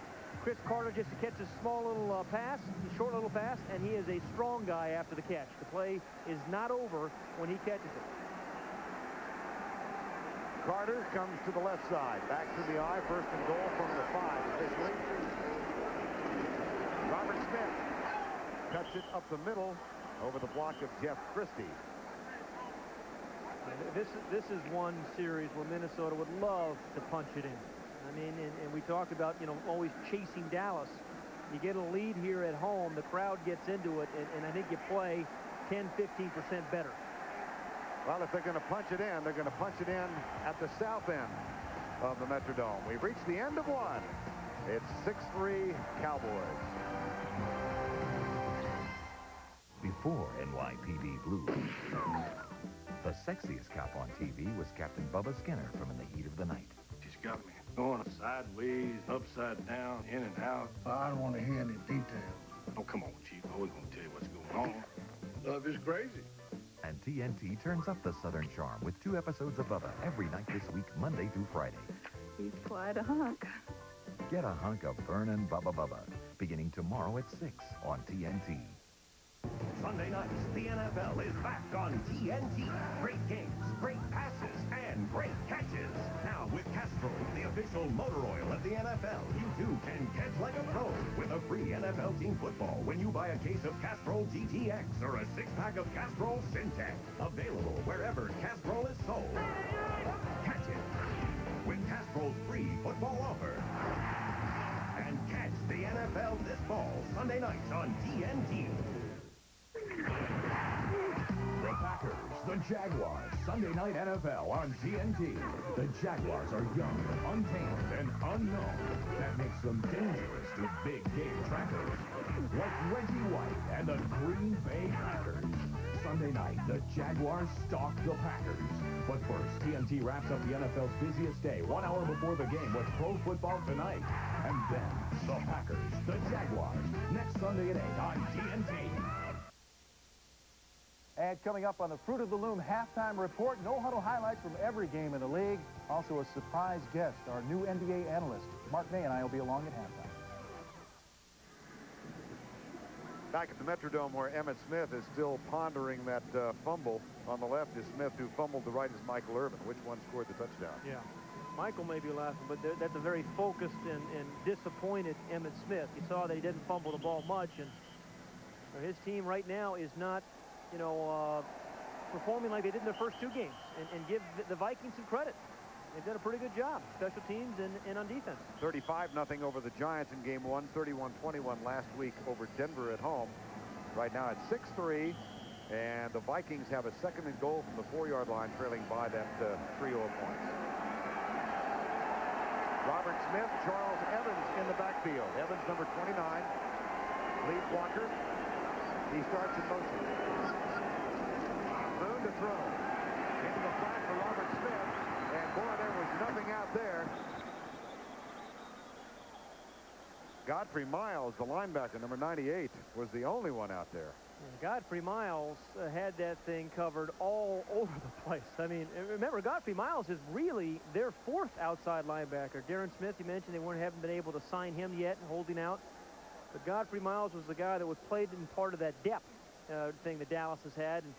[SPEAKER 2] Chris Carter just catches a small little pass, a short little pass, and he is a strong guy after the catch. The play is not over when he catches it.
[SPEAKER 1] Carter comes to the left side. Back to the eye. 1st and goal from the 5 officially. Robert Smith cuts it up the middle over the block of Jeff Christie.
[SPEAKER 2] This is one series where Minnesota would love to punch it in. I mean, and we talked about, you know, always chasing Dallas. You get a lead here at home, the crowd gets into it, and I think you play 10, 15% better.
[SPEAKER 1] Well, if they're going to punch it in, they're going to punch it in at the south end of the Metrodome. We've reached the end of one. It's 6-3 Cowboys.
[SPEAKER 20] Before NYPD Blue, the sexiest cop on TV was Captain Bubba Skinner from In the Heat of the Night.
[SPEAKER 21] She's got me going sideways, upside down, in and out.
[SPEAKER 22] I don't want to hear any details.
[SPEAKER 21] Oh, come on, Chief. I was going to tell you what's going on. Love is crazy.
[SPEAKER 20] And TNT turns up the Southern charm with 2 episodes of Bubba every night this week, Monday through Friday.
[SPEAKER 23] He's quite a hunk.
[SPEAKER 20] Get a hunk of Vernon Bubba Bubba, beginning tomorrow at 6 on TNT.
[SPEAKER 24] Sunday nights, the NFL is back on TNT. Great games, great passes, and great catches. Now with Castrol, the official motor oil of the NFL, you too can catch like a pro with a free NFL team football when you buy a case of Castrol GTX or a 6-pack of Castrol Syntec. Available wherever Castrol is sold. Catch it with Castrol's free football offer. And catch Catch the NFL this fall, Sunday nights on TNT.
[SPEAKER 20] The Packers, the Jaguars, Sunday Night NFL on TNT. The Jaguars are young, untamed, and unknown. That makes them dangerous to big game trackers. Like Reggie White and the Green Bay Packers. Sunday night, the Jaguars stalk the Packers. But first, TNT wraps up the NFL's busiest day 1 hour before the game with Pro Football Tonight. And then, the Packers, the Jaguars, next Sunday at 8 on TNT.
[SPEAKER 3] And coming up on the Fruit of the Loom halftime report, no-huddle highlights from every game in the league. Also a surprise guest, our new NBA analyst. Mark May and I will be along at halftime.
[SPEAKER 1] Back at the Metrodome where Emmitt Smith is still pondering that fumble. On the left is Smith, who fumbled. The right is Michael Irvin. Which one scored the touchdown?
[SPEAKER 2] Yeah. Michael may be laughing, but that's a very focused and disappointed Emmitt Smith. You saw that he didn't fumble the ball much, and his team right now is not, performing like they did in their first two games. And give the Vikings some credit. They've done a pretty good job, special teams and on defense.
[SPEAKER 1] 35-0 over the Giants in game one, 31-21 last week over Denver at home. Right now it's 6-3, and the Vikings have a 2nd and goal from the 4-yard line, trailing by that trio of points. Robert Smith, Charles Evans in the backfield. Evans, number 29, lead blocker. He starts in motion. Moon to throw. Into the flat for Robert Smith. And boy, there was nothing out there. Godfrey Miles, the linebacker, number 98, was the only one out there.
[SPEAKER 2] And Godfrey Miles had that thing covered all over the place. I mean, remember, Godfrey Miles is really their 4th outside linebacker. Darren Smith, you mentioned they haven't been able to sign him yet and holding out. But Godfrey Miles was the guy that was played in part of that depth thing that Dallas has had. And,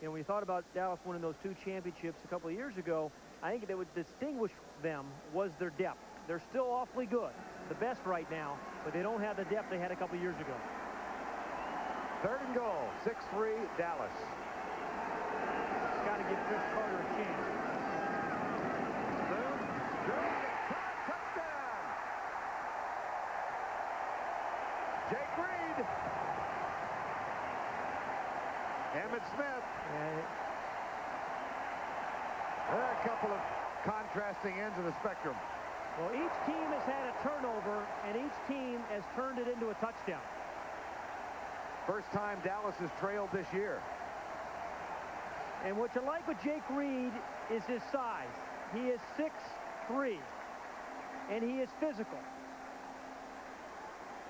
[SPEAKER 2] when you thought about Dallas winning those 2 championships a couple of years ago, I think that would distinguish them was their depth. They're still awfully good, the best right now, but they don't have the depth they had a couple of years ago.
[SPEAKER 1] 3rd and goal, 6-3 Dallas.
[SPEAKER 2] Got to give Chris Carter a chance.
[SPEAKER 1] Boom, touchdown! Jake Reed. Emmitt Smith. There are a couple of contrasting ends of the spectrum.
[SPEAKER 2] Well, each team has had a turnover, and each team has turned it into a touchdown.
[SPEAKER 1] First time Dallas has trailed this year.
[SPEAKER 2] And what you like with Jake Reed is his size. He is 6'3", and he is physical.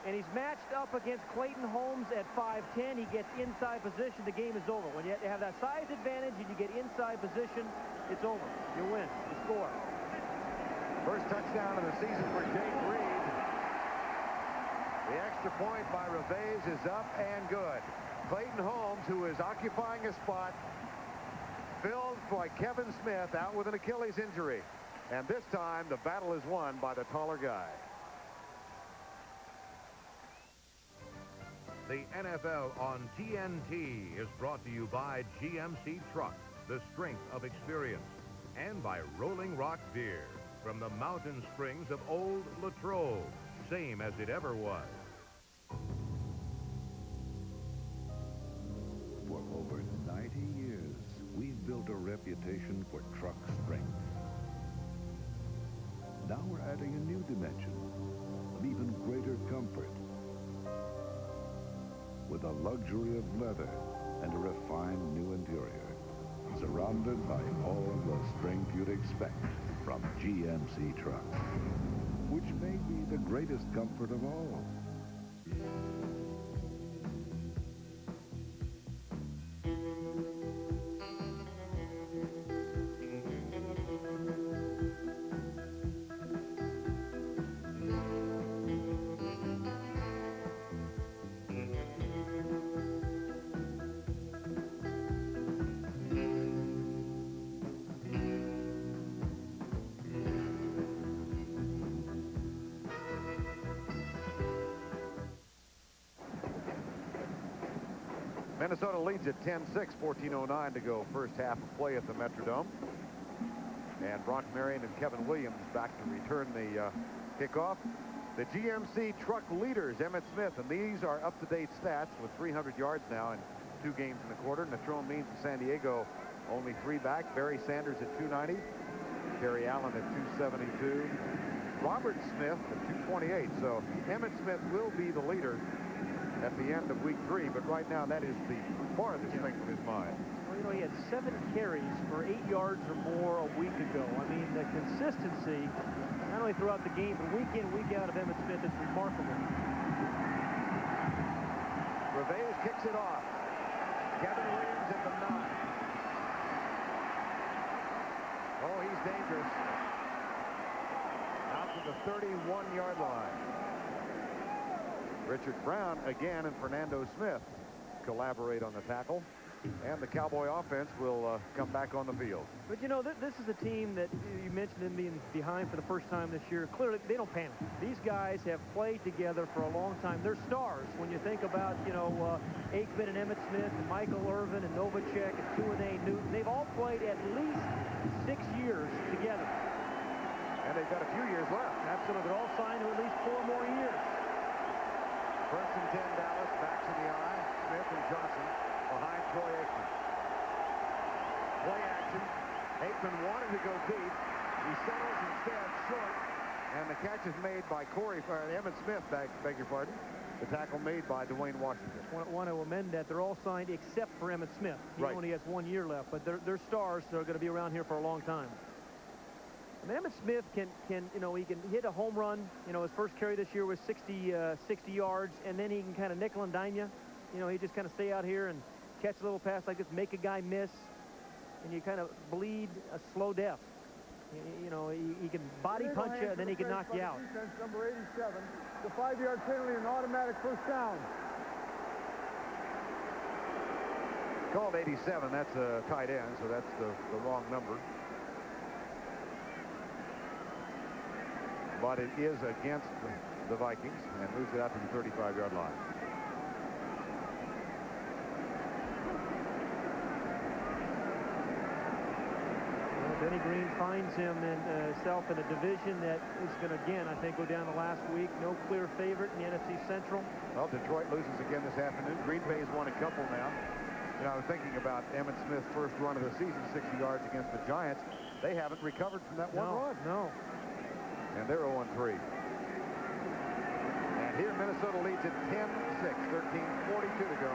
[SPEAKER 2] And he's matched up against Clayton Holmes at 5'10". He gets inside position, the game is over. When you have that size advantage and you get inside position, it's over. You win. You score.
[SPEAKER 1] First touchdown of the season for Jake Reed. The extra point by Revés is up and good. Clayton Holmes, who is occupying a spot filled by Kevin Smith, out with an Achilles injury. And this time, the battle is won by the taller guy.
[SPEAKER 5] The NFL on TNT is brought to you by GMC Truck, the strength of experience, and by Rolling Rock Beer from the mountain springs of Old Latrobe, same as it ever was.
[SPEAKER 13] For over 90 years, we've built a reputation for truck strength. Now we're adding a new dimension of even greater comfort, with a luxury of leather and a refined new interior, surrounded by all the strength you'd expect from GMC trucks, which may be the greatest comfort of all.
[SPEAKER 1] Minnesota leads at 10-6, 14:09 to go, first half of play at the Metrodome. And Brock Marion and Kevin Williams back to return the kickoff. The GMC truck leaders, Emmitt Smith, and these are up-to-date stats with 300 yards now in 2 games in the quarter. Metrodome means in San Diego only 3 back. Barry Sanders at 290. Terry Allen at 272. Robert Smith at 228. So Emmitt Smith will be the leader at the end of week 3, but right now that is the farthest thing from his mind.
[SPEAKER 2] Well, you know, he had 7 carries for 8 yards or more a week ago. I mean, the consistency, not only throughout the game, but week in, week out of Emmitt Smith is remarkable.
[SPEAKER 1] Reves kicks it off. Kevin Williams at the 9. Oh, he's dangerous. Out to the 31-yard line. Richard Brown again and Fernando Smith collaborate on the tackle. And the Cowboy offense will come back on the field.
[SPEAKER 2] But, you know, this is a team that you mentioned them being behind for the first time this year. Clearly, they don't panic. These guys have played together for a long time. They're stars. When you think about, you know, Aikman and Emmitt Smith and Michael Irvin and Novacek and Tuanay Newton, they've all played at least 6 years together.
[SPEAKER 1] And they've got a few years left.
[SPEAKER 2] Absolutely. They're all signed to at least 4 more years.
[SPEAKER 1] First and 10, Dallas, backs in the eye. Smith and Johnson behind Troy Aikman. Play action. Aikman wanted to go deep. He settles instead short. And the catch is made by Emmitt Smith, beg your pardon. The tackle made by Dwayne Washington.
[SPEAKER 2] Just want to amend that. They're all signed except for Emmitt Smith. He only has 1 year left, but they're stars. They're going to be around here for a long time. I mean, Emmitt Smith can you know, he can hit a home run. You know, his first carry this year was 60 yards, and then he can kind of nickel and dime you. You know, he just kind of stay out here and catch a little pass like this, make a guy miss, and you kind of bleed a slow death. You know, he can body punch you, and then he can knock you out.
[SPEAKER 11] Defense, number 87, the 5-yard penalty, an automatic first down.
[SPEAKER 1] Called 87. That's a tight end, so that's the wrong number. But it is against the Vikings and moves it out to the 35-yard line.
[SPEAKER 2] Well, Benny Green finds himself in a division that is going to, again, I think, go down the last week. No clear favorite in the NFC Central.
[SPEAKER 1] Well, Detroit loses again this afternoon. Green Bay's won a couple now. You know, I was thinking about Emmitt Smith's first run of the season, 60 yards against the Giants. They haven't recovered from that one run.
[SPEAKER 2] No.
[SPEAKER 1] And they're 0-3. And here Minnesota leads at 10-6, 13:42 to go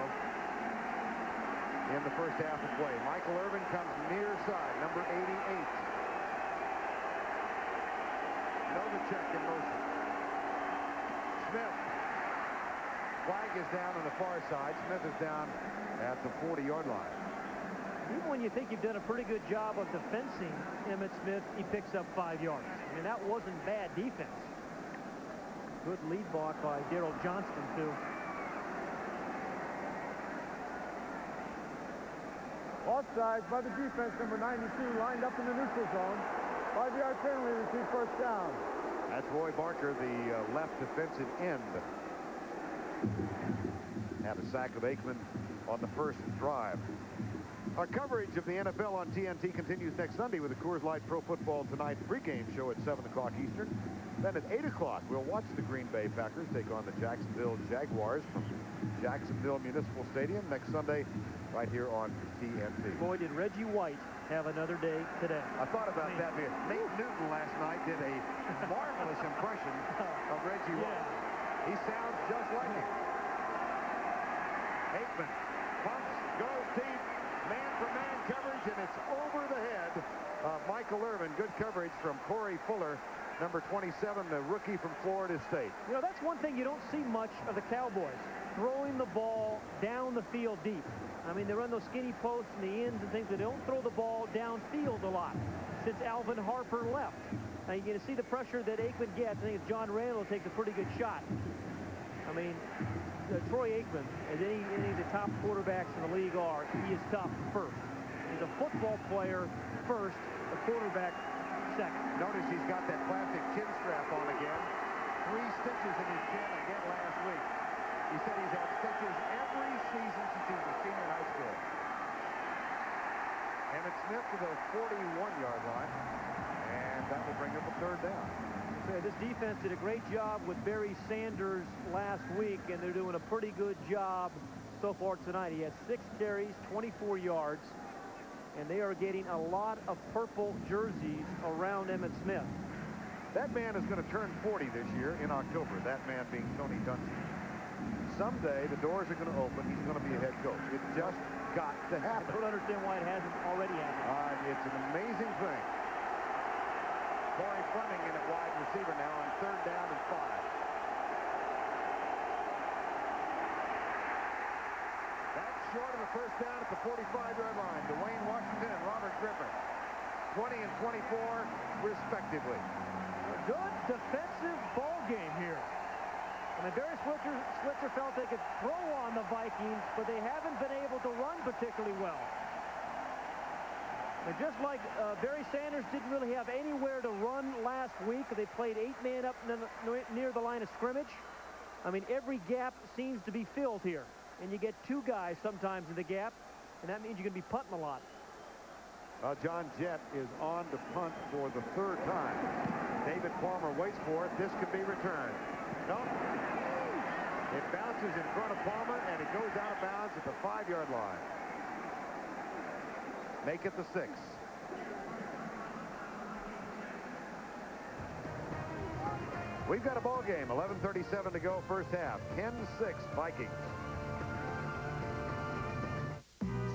[SPEAKER 1] in the first half of play. Michael Irvin comes near side, number 88. Novacek in motion. Smith. Flag is down on the far side. Smith is down at the 40-yard line.
[SPEAKER 2] Even when you think you've done a pretty good job of defensing Emmitt Smith, he picks up 5 yards. I mean, that wasn't bad defense. Good lead block by Daryl Johnston, too.
[SPEAKER 11] Offside by the defense, number 92, lined up in the neutral zone. 5-yard penalty, receive first down.
[SPEAKER 1] That's Roy Barker, the left defensive end. Had a sack of Aikman on the first drive. Our coverage of the NFL on TNT continues next Sunday with the Coors Light Pro Football Tonight pregame show at 7 o'clock Eastern. Then at 8 o'clock, we'll watch the Green Bay Packers take on the Jacksonville Jaguars from Jacksonville Municipal Stadium next Sunday right here on TNT.
[SPEAKER 2] Boy, did Reggie White have another day today.
[SPEAKER 1] I thought about that. Nate Newton last night did a marvelous impression of Reggie White. He sounds just like him. Aikman pumps, goes deep. Man-for-man coverage, and it's over the head of Michael Irvin. Good coverage from Corey Fuller, number 27, the rookie from Florida State.
[SPEAKER 2] You know, that's one thing you don't see much of the Cowboys, throwing the ball down the field deep. I mean, they run those skinny posts in the ends and things, but they don't throw the ball downfield a lot since Alvin Harper left. Now, you're going to see the pressure that Aikman gets. I think if John Randall takes a pretty good shot. I mean, Troy Aikman, as any of the top quarterbacks in the league are, he is tough first. He's a football player first, a quarterback second.
[SPEAKER 1] Notice he's got that plastic chin strap on again. 3 stitches in his chin again last week. He said he's had stitches every season since he was a senior in high school. Emmitt Smith to the 41-yard line. And that will bring up a third down.
[SPEAKER 2] So this defense did a great job with Barry Sanders last week, and they're doing a pretty good job so far tonight. He had 6 carries, 24 yards, and they are getting a lot of purple jerseys around Emmitt Smith.
[SPEAKER 1] That man is going to turn 40 this year in October, that man being Tony Dungy. Someday the doors are going to open. He's going to be a head coach. It just got to happen.
[SPEAKER 2] I don't understand why it hasn't already happened.
[SPEAKER 1] It's an amazing thing. Corey Fleming in at wide receiver now on 3rd down and 5. That's short of the first down at the 45-yard line. Dwayne Washington and Robert Griffin. 20 and 24, respectively.
[SPEAKER 2] A good defensive ball game here. I mean, Barry Switzer felt they could throw on the Vikings, but they haven't been able to run particularly well. And just like Barry Sanders didn't really have anywhere to run last week, they played 8-man up near the line of scrimmage. I mean, every gap seems to be filled here. And you get 2 guys sometimes in the gap, and that means you're going to be punting a lot.
[SPEAKER 1] John Jett is on to punt for the 3rd time. David Palmer waits for it. This could be returned. No. It bounces in front of Palmer, and it goes out of bounds at the 5-yard line. Make it the 6. We've got a ball game. 11:37 to go, first half. 10-6 Vikings.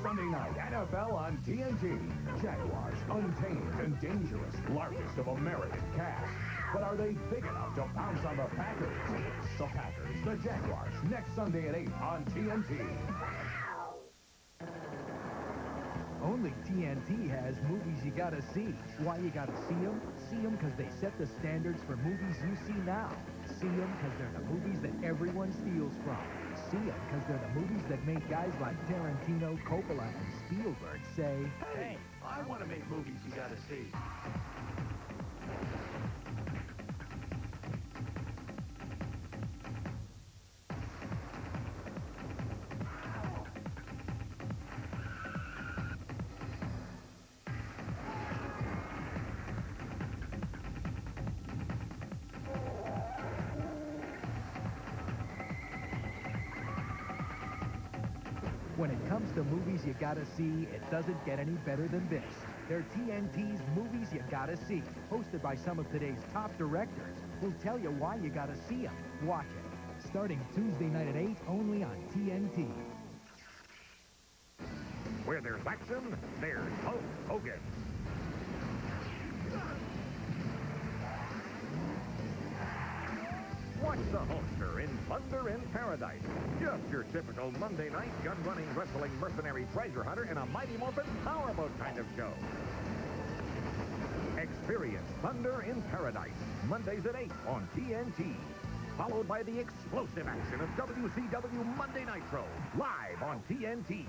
[SPEAKER 20] Sunday night NFL on TNT. Jaguars, untamed and dangerous, largest of American cast. But are they big enough to pounce on the Packers? The Packers, the Jaguars, next Sunday at 8 on TNT.
[SPEAKER 17] Only TNT has movies you gotta see. Why you gotta see them? See them because they set the standards for movies you see now. See them because they're the movies that everyone steals from. See them because they're the movies that make guys like Tarantino, Coppola, and Spielberg say,
[SPEAKER 21] Hey, I want to make movies you gotta see.
[SPEAKER 17] when it comes to movies you gotta see, it doesn't get any better than this. They're TNT's Movies You Gotta See, hosted by some of today's top directors who'll tell you why you gotta see them. Watch it. Starting Tuesday night at 8, only on TNT.
[SPEAKER 6] Where there's action, there's Hulk Hogan. Watch the Hulkster in Thunder in Paradise. Just your typical Monday night gun-running wrestling mercenary treasure hunter in a Mighty Morphin powerboat kind of show. Experience Thunder in Paradise, Mondays at 8 on TNT. Followed by the explosive action of WCW Monday Nitro, live on TNT.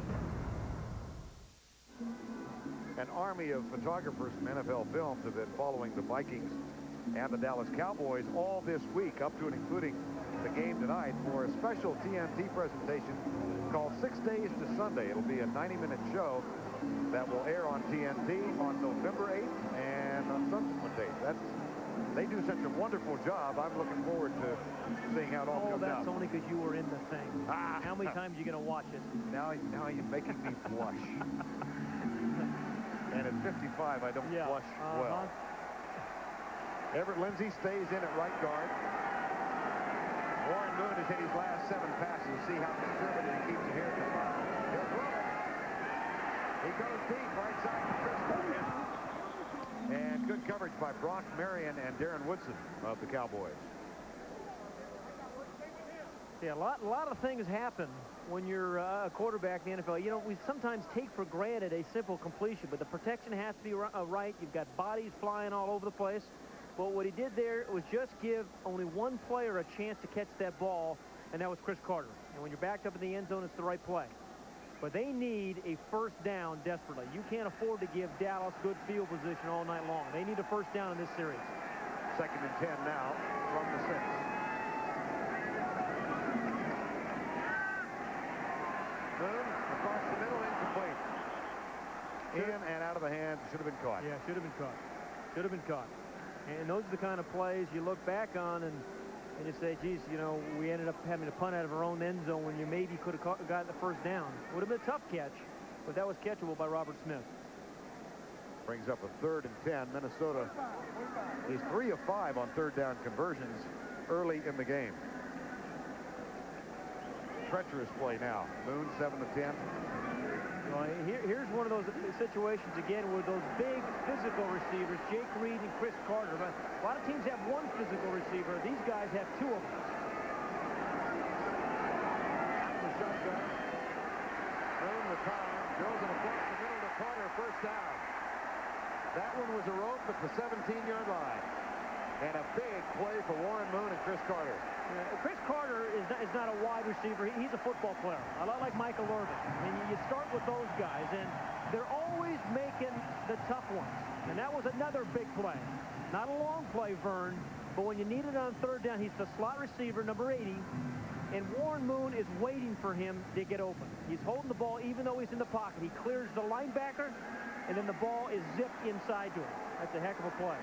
[SPEAKER 1] An army of photographers from NFL Films have been following the Vikings and the Dallas Cowboys all this week, up to and including the game tonight, for a special TNT presentation called 6 Days to Sunday. It'll be a 90-minute show that will air on TNT on November 8th and on subsequent days. They do such a wonderful job. I'm looking forward to seeing how it all comes out.
[SPEAKER 2] Oh, that's only because you were in the thing. How many times are you going to watch it?
[SPEAKER 1] Now you're making me blush. And at 55, I don't blush well. Everett Lindsay stays in at right guard. Warren Moon has hit his last 7 passes. See how conservative he keeps it here at the 5. He'll throw it. He goes deep, right side to Chris Duncan. And good coverage by Brock Marion and Darren Woodson of the Cowboys.
[SPEAKER 2] Yeah, a lot of things happen when you're a quarterback in the NFL. You know, we sometimes take for granted a simple completion, but the protection has to be right. You've got bodies flying all over the place. But what he did there was just give only one player a chance to catch that ball, and that was Chris Carter. And when you're backed up in the end zone, it's the right play. But they need a first down desperately. You can't afford to give Dallas good field position all night long. They need a first down in this series.
[SPEAKER 1] 2nd and 10 now from the 6. Moon across the middle, incomplete. In and out of the hands. Should have been caught.
[SPEAKER 2] Yeah, should have been caught. Should have been caught. And those are the kind of plays you look back on and you say, geez, you know, we ended up having to punt out of our own end zone when you maybe could have gotten the first down. Would have been a tough catch, but that was catchable by Robert Smith.
[SPEAKER 1] Brings up a 3rd and 10. Minnesota is 3 of 5 on 3rd down conversions early in the game. Treacherous play now. Moon 7 of 10.
[SPEAKER 2] Well, here's one of those situations again where those big physical receivers, Jake Reed and Chris Carter. But a lot of teams have one physical receiver. These guys have 2 of them.
[SPEAKER 1] The shotgun. Moon the time. Drills it across the middle to Carter. First down. That one was a rope at the 17-yard line. And a big play for Warren Moon and Chris Carter.
[SPEAKER 2] Chris Carter is not a wide receiver. He's a football player. A lot like Michael Irvin. I mean, you start with those guys, and they're always making the tough ones. And that was another big play. Not a long play, Vern, but when you need it on 3rd down, he's the slot receiver, number 80, and Warren Moon is waiting for him to get open. He's holding the ball even though he's in the pocket. He clears the linebacker, and then the ball is zipped inside to him. That's a heck of a play.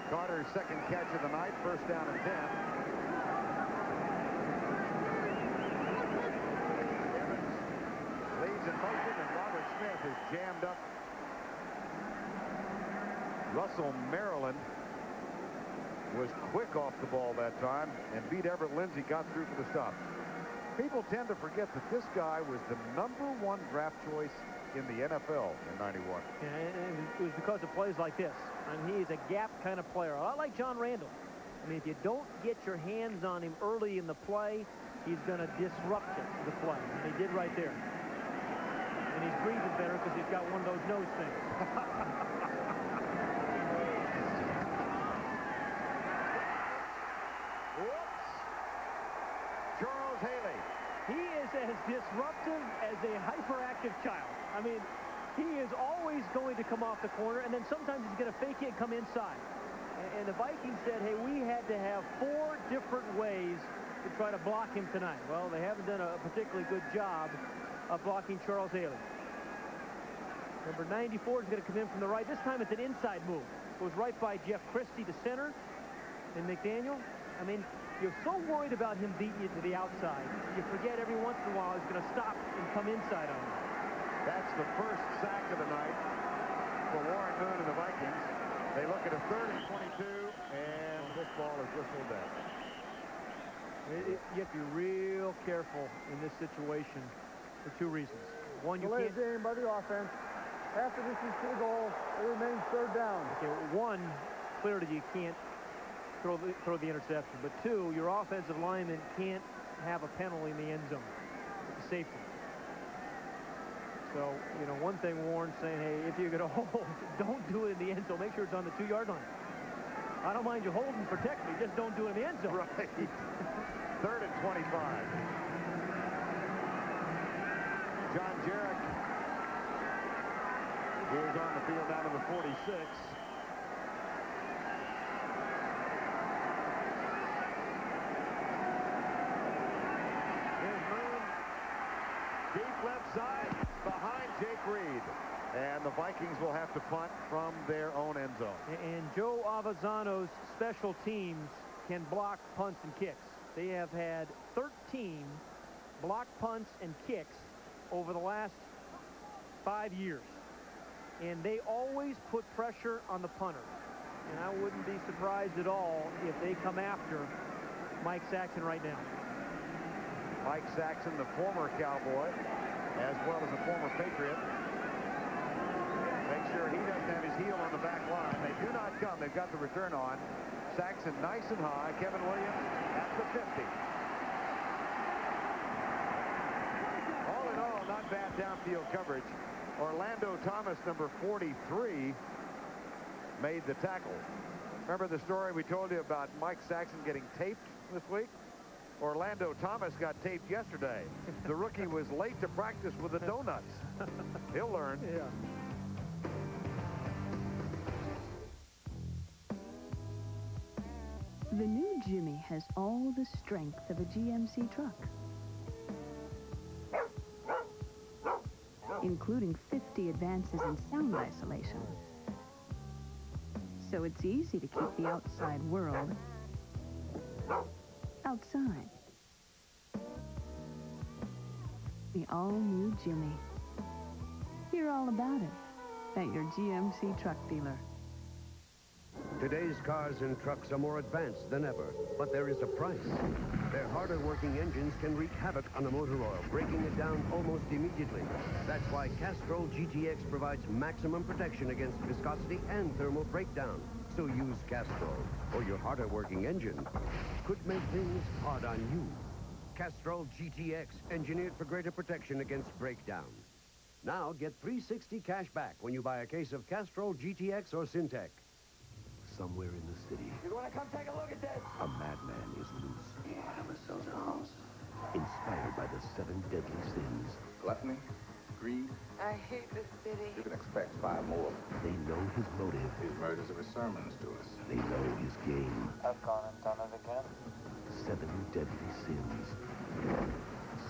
[SPEAKER 1] Carter's 2nd catch of the night, 1st down and 10. Evans leads in motion, and Robert Smith is jammed up. Russell Maryland was quick off the ball that time and beat Everett Lindsey, got through for the stop. People tend to forget that this guy was the #1 draft choice in the NFL in 91.
[SPEAKER 2] Yeah, and it was because of plays like this. I mean, he is a gap kind of player, a lot like John Randall. I mean, if you don't get your hands on him early in the play, he's going to disrupt the play. And he did right there. And he's breathing better because he's got one of those nose things.
[SPEAKER 1] Whoops. Charles Haley.
[SPEAKER 2] He is as disruptive as a hyperactive child. I mean, he is always going to come off the corner, and then sometimes he's going to fake it and come inside. And the Vikings said, hey, we had to have 4 different ways to try to block him tonight. Well, they haven't done a particularly good job of blocking Charles Haley. Number 94 is going to come in from the right. This time it's an inside move. Goes right by Jeff Christie to center. And McDaniel, I mean, you're so worried about him beating you to the outside, you forget every once in a while he's going to stop and come inside on you.
[SPEAKER 1] That's the first sack of the night for Warren Moon and the Vikings. They look at a 3rd and 22, and this ball is whistled down.
[SPEAKER 2] You have to be real careful in this situation for 2 reasons. One, you can't...
[SPEAKER 11] game by the offense. After this is to the goal, it remains 3rd down.
[SPEAKER 2] Okay, one, clearly you can't throw the interception. But 2, your offensive lineman can't have a penalty in the end zone. It's a safety. So, you know, one thing Warren's saying, hey, if you're going to hold, don't do it in the end zone. Make sure it's on the 2-yard line. I don't mind you holding and protect me. Just don't do it in the end zone.
[SPEAKER 1] Right. 3rd and 25. John Jarrett is on the field down to the 46. Here's Moon. Deep left side behind Jake Reed. And the Vikings will have to punt from their own end zone.
[SPEAKER 2] And Joe Avezzano's special teams can block punts and kicks. They have had 13 block punts and kicks over the last 5 years. And they always put pressure on the punter. And I wouldn't be surprised at all if they come after Mike Saxon right now.
[SPEAKER 1] Mike Saxon, the former Cowboy, as well as a former Patriot. Make sure he doesn't have his heel on the back line. They do not come. They've got the return on. Saxon nice and high. Kevin Williams at the 50. All in all, not bad downfield coverage. Orlando Thomas, number 43, made the tackle. Remember the story we told you about Mike Saxon getting taped this week? Orlando Thomas got taped yesterday. The rookie was late to practice with the donuts. He'll learn.
[SPEAKER 2] Yeah.
[SPEAKER 8] The new Jimmy has all the strength of a GMC truck, including 50 advances in sound isolation, So it's easy to keep the outside world outside. The all-new Jimmy. Hear all about it at your GMC truck dealer.
[SPEAKER 4] Today's cars and trucks are more advanced than ever, but there is a price. Their harder working engines can wreak havoc on the motor oil, breaking it down almost immediately. That's why Castrol GTX provides maximum protection against viscosity and thermal breakdown. So use Castrol, or your harder working engine could make things hard on you. Castrol GTX, engineered for greater protection against breakdown. Now get $360 cash back when you buy a case of Castrol GTX or Syntec.
[SPEAKER 16] Somewhere in the city,
[SPEAKER 7] You want to come take a look at this?
[SPEAKER 16] a madman is loose.
[SPEAKER 9] Yeah, those are Holmes.
[SPEAKER 16] Inspired by the 7 deadly sins.
[SPEAKER 9] Gluttony, greed.
[SPEAKER 10] I hate this city.
[SPEAKER 9] You can expect 5 more.
[SPEAKER 16] They know his motive.
[SPEAKER 9] His murders are his sermons to us.
[SPEAKER 16] They know his game.
[SPEAKER 12] I've gone and done it again.
[SPEAKER 16] 7 deadly sins.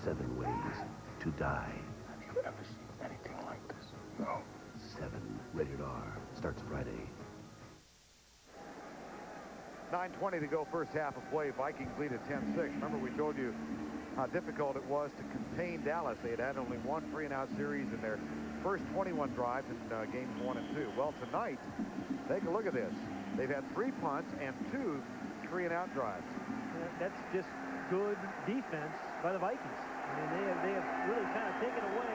[SPEAKER 16] 7 ways to die.
[SPEAKER 9] Have you ever seen anything like this? No.
[SPEAKER 16] 7. Rated R. Starts Friday.
[SPEAKER 1] 9:20 to go, first half of play. Vikings lead at 10-6. Remember, we told you how difficult it was to contain Dallas. They had only one 3-and-out series in their first 21 drives in games 1 and 2. Well, tonight, take a look at this. They've had 3 punts and 2 3-and-out drives.
[SPEAKER 2] That's just good defense by the Vikings. I mean, they have really kind of taken away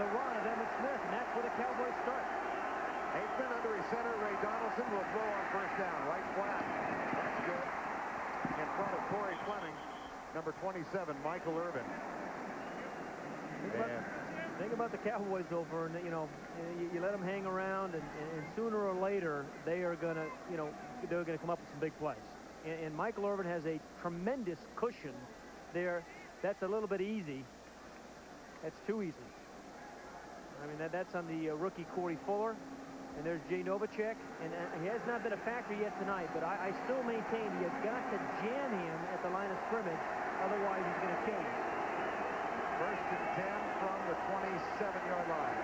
[SPEAKER 2] the run of Emmitt Smith, and that's where the Cowboys start.
[SPEAKER 1] Aikman under his center. Ray Donaldson will throw on first down. Right flat. That's good. In front of Corey Fleming. Number 27, Michael Irvin.
[SPEAKER 2] Think about the Cowboys over, and you let them hang around, and sooner or later they are going to, they're going to come up with some big plays. And Michael Irvin has a tremendous cushion there. That's a little bit easy. That's too easy. I mean, that's on the rookie Corey Fuller. And there's Jay Novacek, and he has not been a factor yet tonight, but I still maintain you've got to jam him at the line of scrimmage, otherwise he's going to kill you.
[SPEAKER 1] First and 10 from the 27-yard line.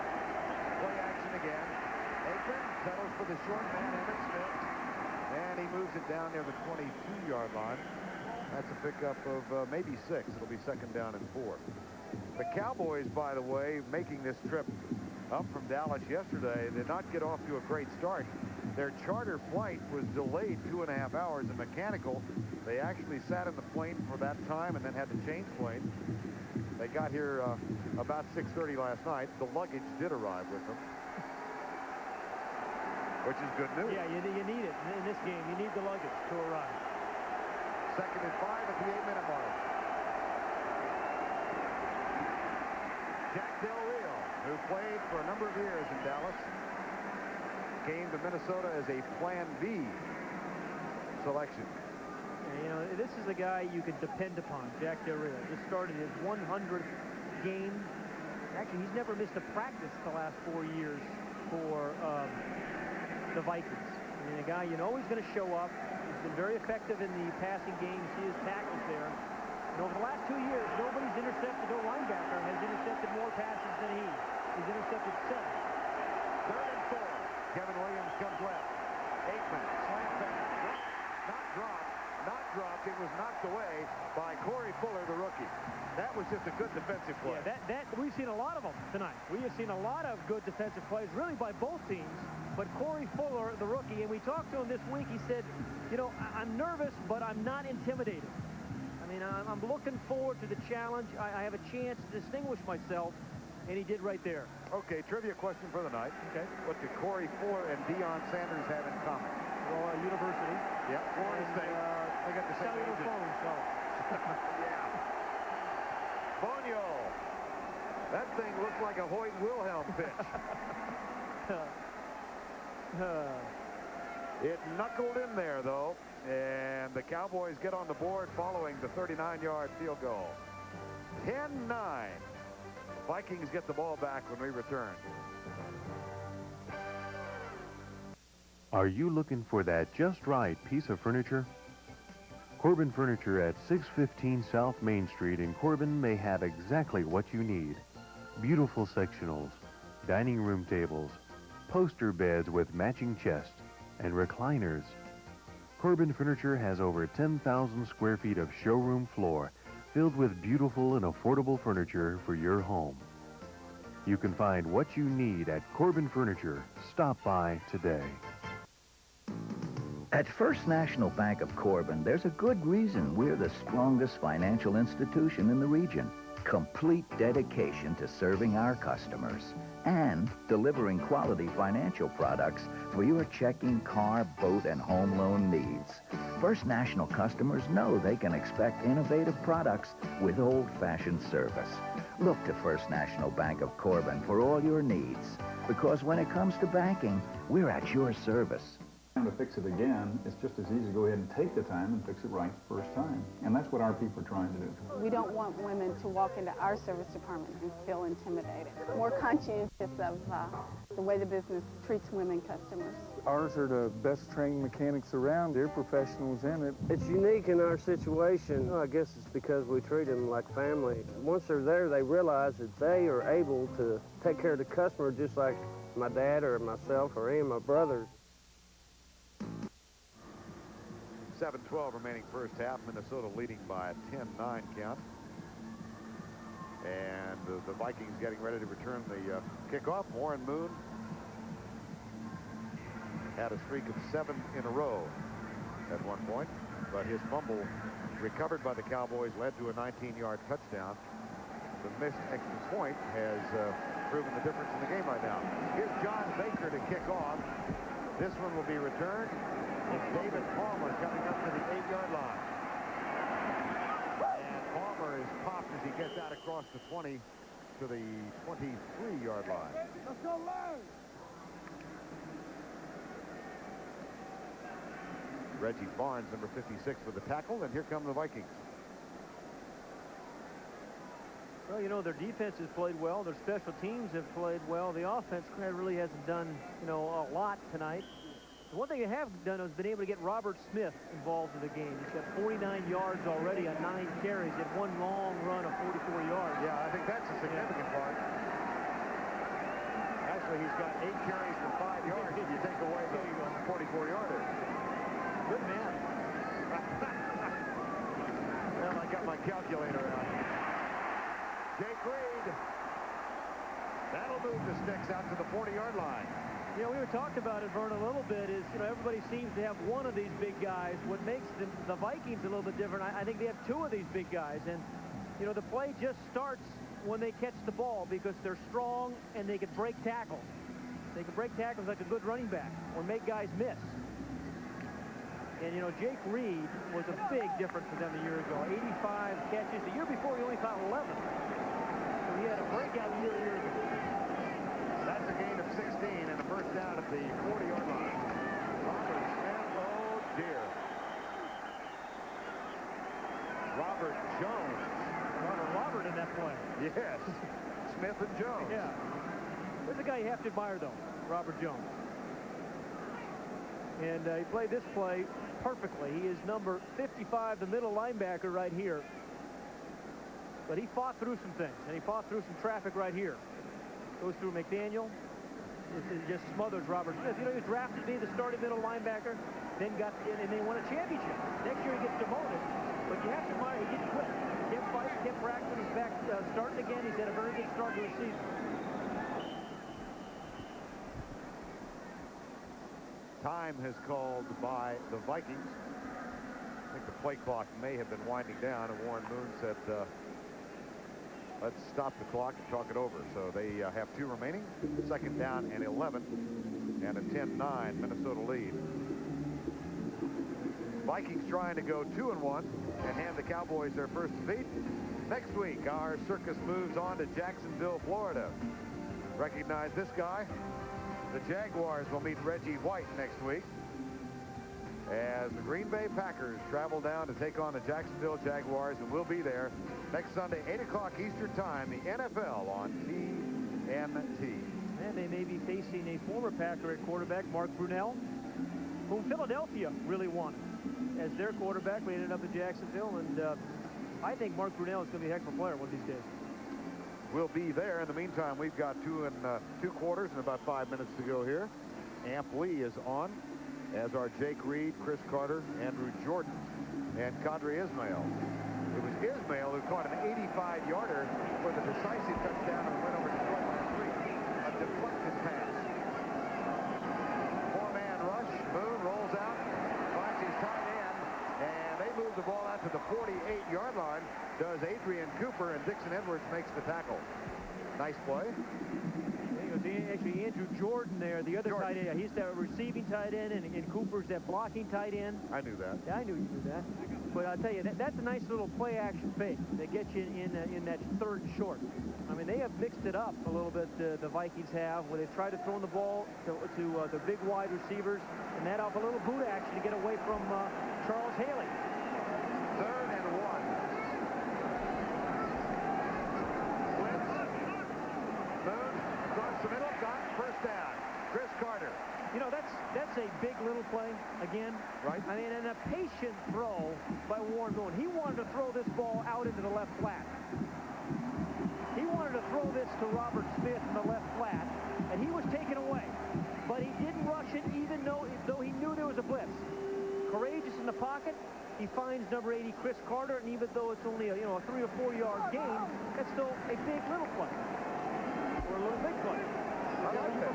[SPEAKER 1] Play action again. Aikman settles for the short man, Emmitt Smith, and he moves it down near the 22-yard line. That's a pickup of maybe 6. It'll be second down and 4. The Cowboys, by the way, making this trip up from Dallas yesterday, did not get off to a great start. Their charter flight was delayed 2.5 hours and mechanical. They actually sat in the plane for that time and then had to change planes. They got here about 6:30 last night. The luggage did arrive with them, which is good news.
[SPEAKER 2] Yeah, you need it in this game. You need the luggage to arrive.
[SPEAKER 1] Second and 5 at the 8-minute mark. Jack Del Rio, who played for a number of years in Dallas, came to Minnesota as a Plan B selection.
[SPEAKER 2] And, this is a guy you can depend upon, Jack Del Rio. Just started his 100th game. Actually, he's never missed a practice the last 4 years for the Vikings. I mean, a guy you know he's going to show up. He's been very effective in the passing game. You see his tackles there. And over the last 2 years, nobody's intercepted, no linebacker has intercepted more passes than he. He's intercepted 7.
[SPEAKER 1] Third and 4. Kevin Williams comes left. Aikman, slant pass. Not dropped. It was knocked away by Corey Fuller, the rookie. That was just a good defensive play.
[SPEAKER 2] Yeah, we've seen a lot of them tonight. We have seen a lot of good defensive plays, really by both teams. But Corey Fuller, the rookie, and we talked to him this week, he said, I'm nervous, but I'm not intimidated. I mean, I'm looking forward to the challenge. I have a chance to distinguish myself, and he did right there.
[SPEAKER 1] Okay, trivia question for the night. Okay. What do Corey Fuller and Deion Sanders have in common?
[SPEAKER 2] Well, university.
[SPEAKER 1] Yeah, Florida State. They got the same
[SPEAKER 2] cellular
[SPEAKER 1] agent.
[SPEAKER 2] phone, so.
[SPEAKER 1] Yeah. Bonio. That thing looks like a Hoyt Wilhelm pitch. It knuckled in there, though, and the Cowboys get on the board following the 39-yard field goal. 10-9. Vikings get the ball back when we return.
[SPEAKER 19] Are you looking for that just right piece of furniture? Corbin Furniture at 615 South Main Street in Corbin may have exactly what you need. Beautiful sectionals, dining room tables, poster beds with matching chests, and recliners. Corbin Furniture has over 10,000 square feet of showroom floor filled with beautiful and affordable furniture for your home. You can find what you need at Corbin Furniture. Stop by today.
[SPEAKER 10] At First National Bank of Corbin, there's a good reason we're the strongest financial institution in the region. Complete dedication to serving our customers and delivering quality financial products for your checking, car, boat, and home loan needs. First National customers know they can expect innovative products with old-fashioned service. Look to First National Bank of Corbin for all your needs, because when it comes to banking, we're at your service.
[SPEAKER 12] To fix it again, it's just as easy to go ahead and take the time and fix it right the first time. And that's what our people are trying to do.
[SPEAKER 23] We don't want women to walk into our service department and feel intimidated. More conscientious of the way the business treats women customers.
[SPEAKER 11] Ours are the best trained mechanics around. They're professionals in it.
[SPEAKER 14] It's unique in our situation. I guess it's because we treat them like family. Once they're there, they realize that they are able to take care of the customer just like my dad or myself or any of my brothers.
[SPEAKER 1] 7-12 remaining first half. Minnesota leading by a 10-9 count. And the Vikings getting ready to return the kickoff. Warren Moon had a streak of 7 in a row at one point, but his fumble recovered by the Cowboys led to a 19-yard touchdown. The missed extra point has proven the difference in the game right now. Here's John Baker to kick off. This one will be returned. It's David Palmer coming up to the 8-yard line. And Palmer is popped as he gets out across the 20 to the 23-yard line.
[SPEAKER 11] Let's go live.
[SPEAKER 1] Reggie Barnes, number 56, with the tackle, and here come the Vikings.
[SPEAKER 2] Well, you know, their defense has played well. Their special teams have played well. The offense really hasn't done, you know, a lot tonight. The one thing they have done is been able to get Robert Smith involved in the game. He's got 49 yards already on 9 carries. He had one long run of 44 yards.
[SPEAKER 1] Yeah, I think that's a significant part. Actually, he's got 8 carries for 5 yards if you take away the 44-yarder.
[SPEAKER 2] Good man.
[SPEAKER 1] Well, I got my calculator out. Jake Reed. That'll move the sticks out to the 40-yard line.
[SPEAKER 2] You know, we were talking about it, Vern, a little bit, is, you know, everybody seems to have one of these big guys. What makes the Vikings a little bit different, I think they have 2 of these big guys. And, you know, the play just starts when they catch the ball because they're strong and they can break tackles. They can break tackles like a good running back or make guys miss. And, you know, Jake Reed was a big difference for them a year ago. 85 catches. The year before, he only caught 11. So he had a breakout year ago.
[SPEAKER 1] That's a gain of 16 and a first down at the 40-yard line. Robert Smith, oh dear. Robert Jones.
[SPEAKER 2] Robert in that play.
[SPEAKER 1] Yes. Smith and Jones.
[SPEAKER 2] Yeah. There's a guy you have to admire, though, Robert Jones. And he played this play perfectly. He is number 55, the middle linebacker right here. But he fought through some things, and he fought through some traffic right here. Goes through McDaniel. It just smothers Robert Smith. You know, he was drafted to be the starting middle linebacker, then got in, and they won a championship. Next year he gets demoted, but you have to admire, he didn't quit. He kept fighting, kept practicing. He's back starting again. He's had a very good start to the season.
[SPEAKER 1] Time has called by the Vikings. I think the play clock may have been winding down, and Warren Moon said, let's stop the clock and talk it over. So they have 2 remaining, second down and 11, and a 10-9 Minnesota lead. Vikings trying to go 2-1 and hand the Cowboys their first defeat. Next week, our circus moves on to Jacksonville, Florida. Recognize this guy? The Jaguars will meet Reggie White next week as the Green Bay Packers travel down to take on the Jacksonville Jaguars, and we'll be there next Sunday, 8 o'clock Eastern Time, the NFL on TNT.
[SPEAKER 2] And they may be facing a former Packer at quarterback, Mark Brunell, whom Philadelphia really wanted as their quarterback. We ended up in Jacksonville, and I think Mark Brunell is going to be a heck of a player one of these days.
[SPEAKER 1] We'll be there. In the meantime, we've got 2 quarters and about 5 minutes to go here. Amp Lee is on. as are Jake Reed, Chris Carter, Andrew Jordan, and Kadri Ismail. It was Ismail who caught an 85-yarder for the decisive touchdown and win over Detroit last week. A deflected pass. Four-man rush. Moon rolls out, finds his tight end, and they move the ball out to the 48-yard line. Does Adrian Cooper, and Dixon Edwards makes the tackle. Nice play.
[SPEAKER 2] Actually, Andrew Jordan there, the other tight end. He's that receiving tight end, and Cooper's that blocking tight end.
[SPEAKER 1] I knew that.
[SPEAKER 2] Yeah, I knew you knew that. But I'll tell you, that's a nice little play-action fake that gets you in that third and short. I mean, they have mixed it up a little bit, the Vikings have, where they've tried to throw the ball to the big wide receivers, and that off a little boot action to get away from Charles Haley.
[SPEAKER 1] 3rd and 1. Moon across the middle, got first down. Chris Carter.
[SPEAKER 2] You know, that's a big little play again.
[SPEAKER 1] Right.
[SPEAKER 2] I mean, and a patient throw by Warren Moon. He wanted to throw this ball out into the left flat. He wanted to throw this to Robert Smith in the left flat, and he was taken away. But he didn't rush it, even though he knew there was a blitz. Courageous in the pocket. He finds number 80, Chris Carter, and even though it's only a 3 or 4 yard gain, that's still a big little play. Or a little big play.
[SPEAKER 1] I like that.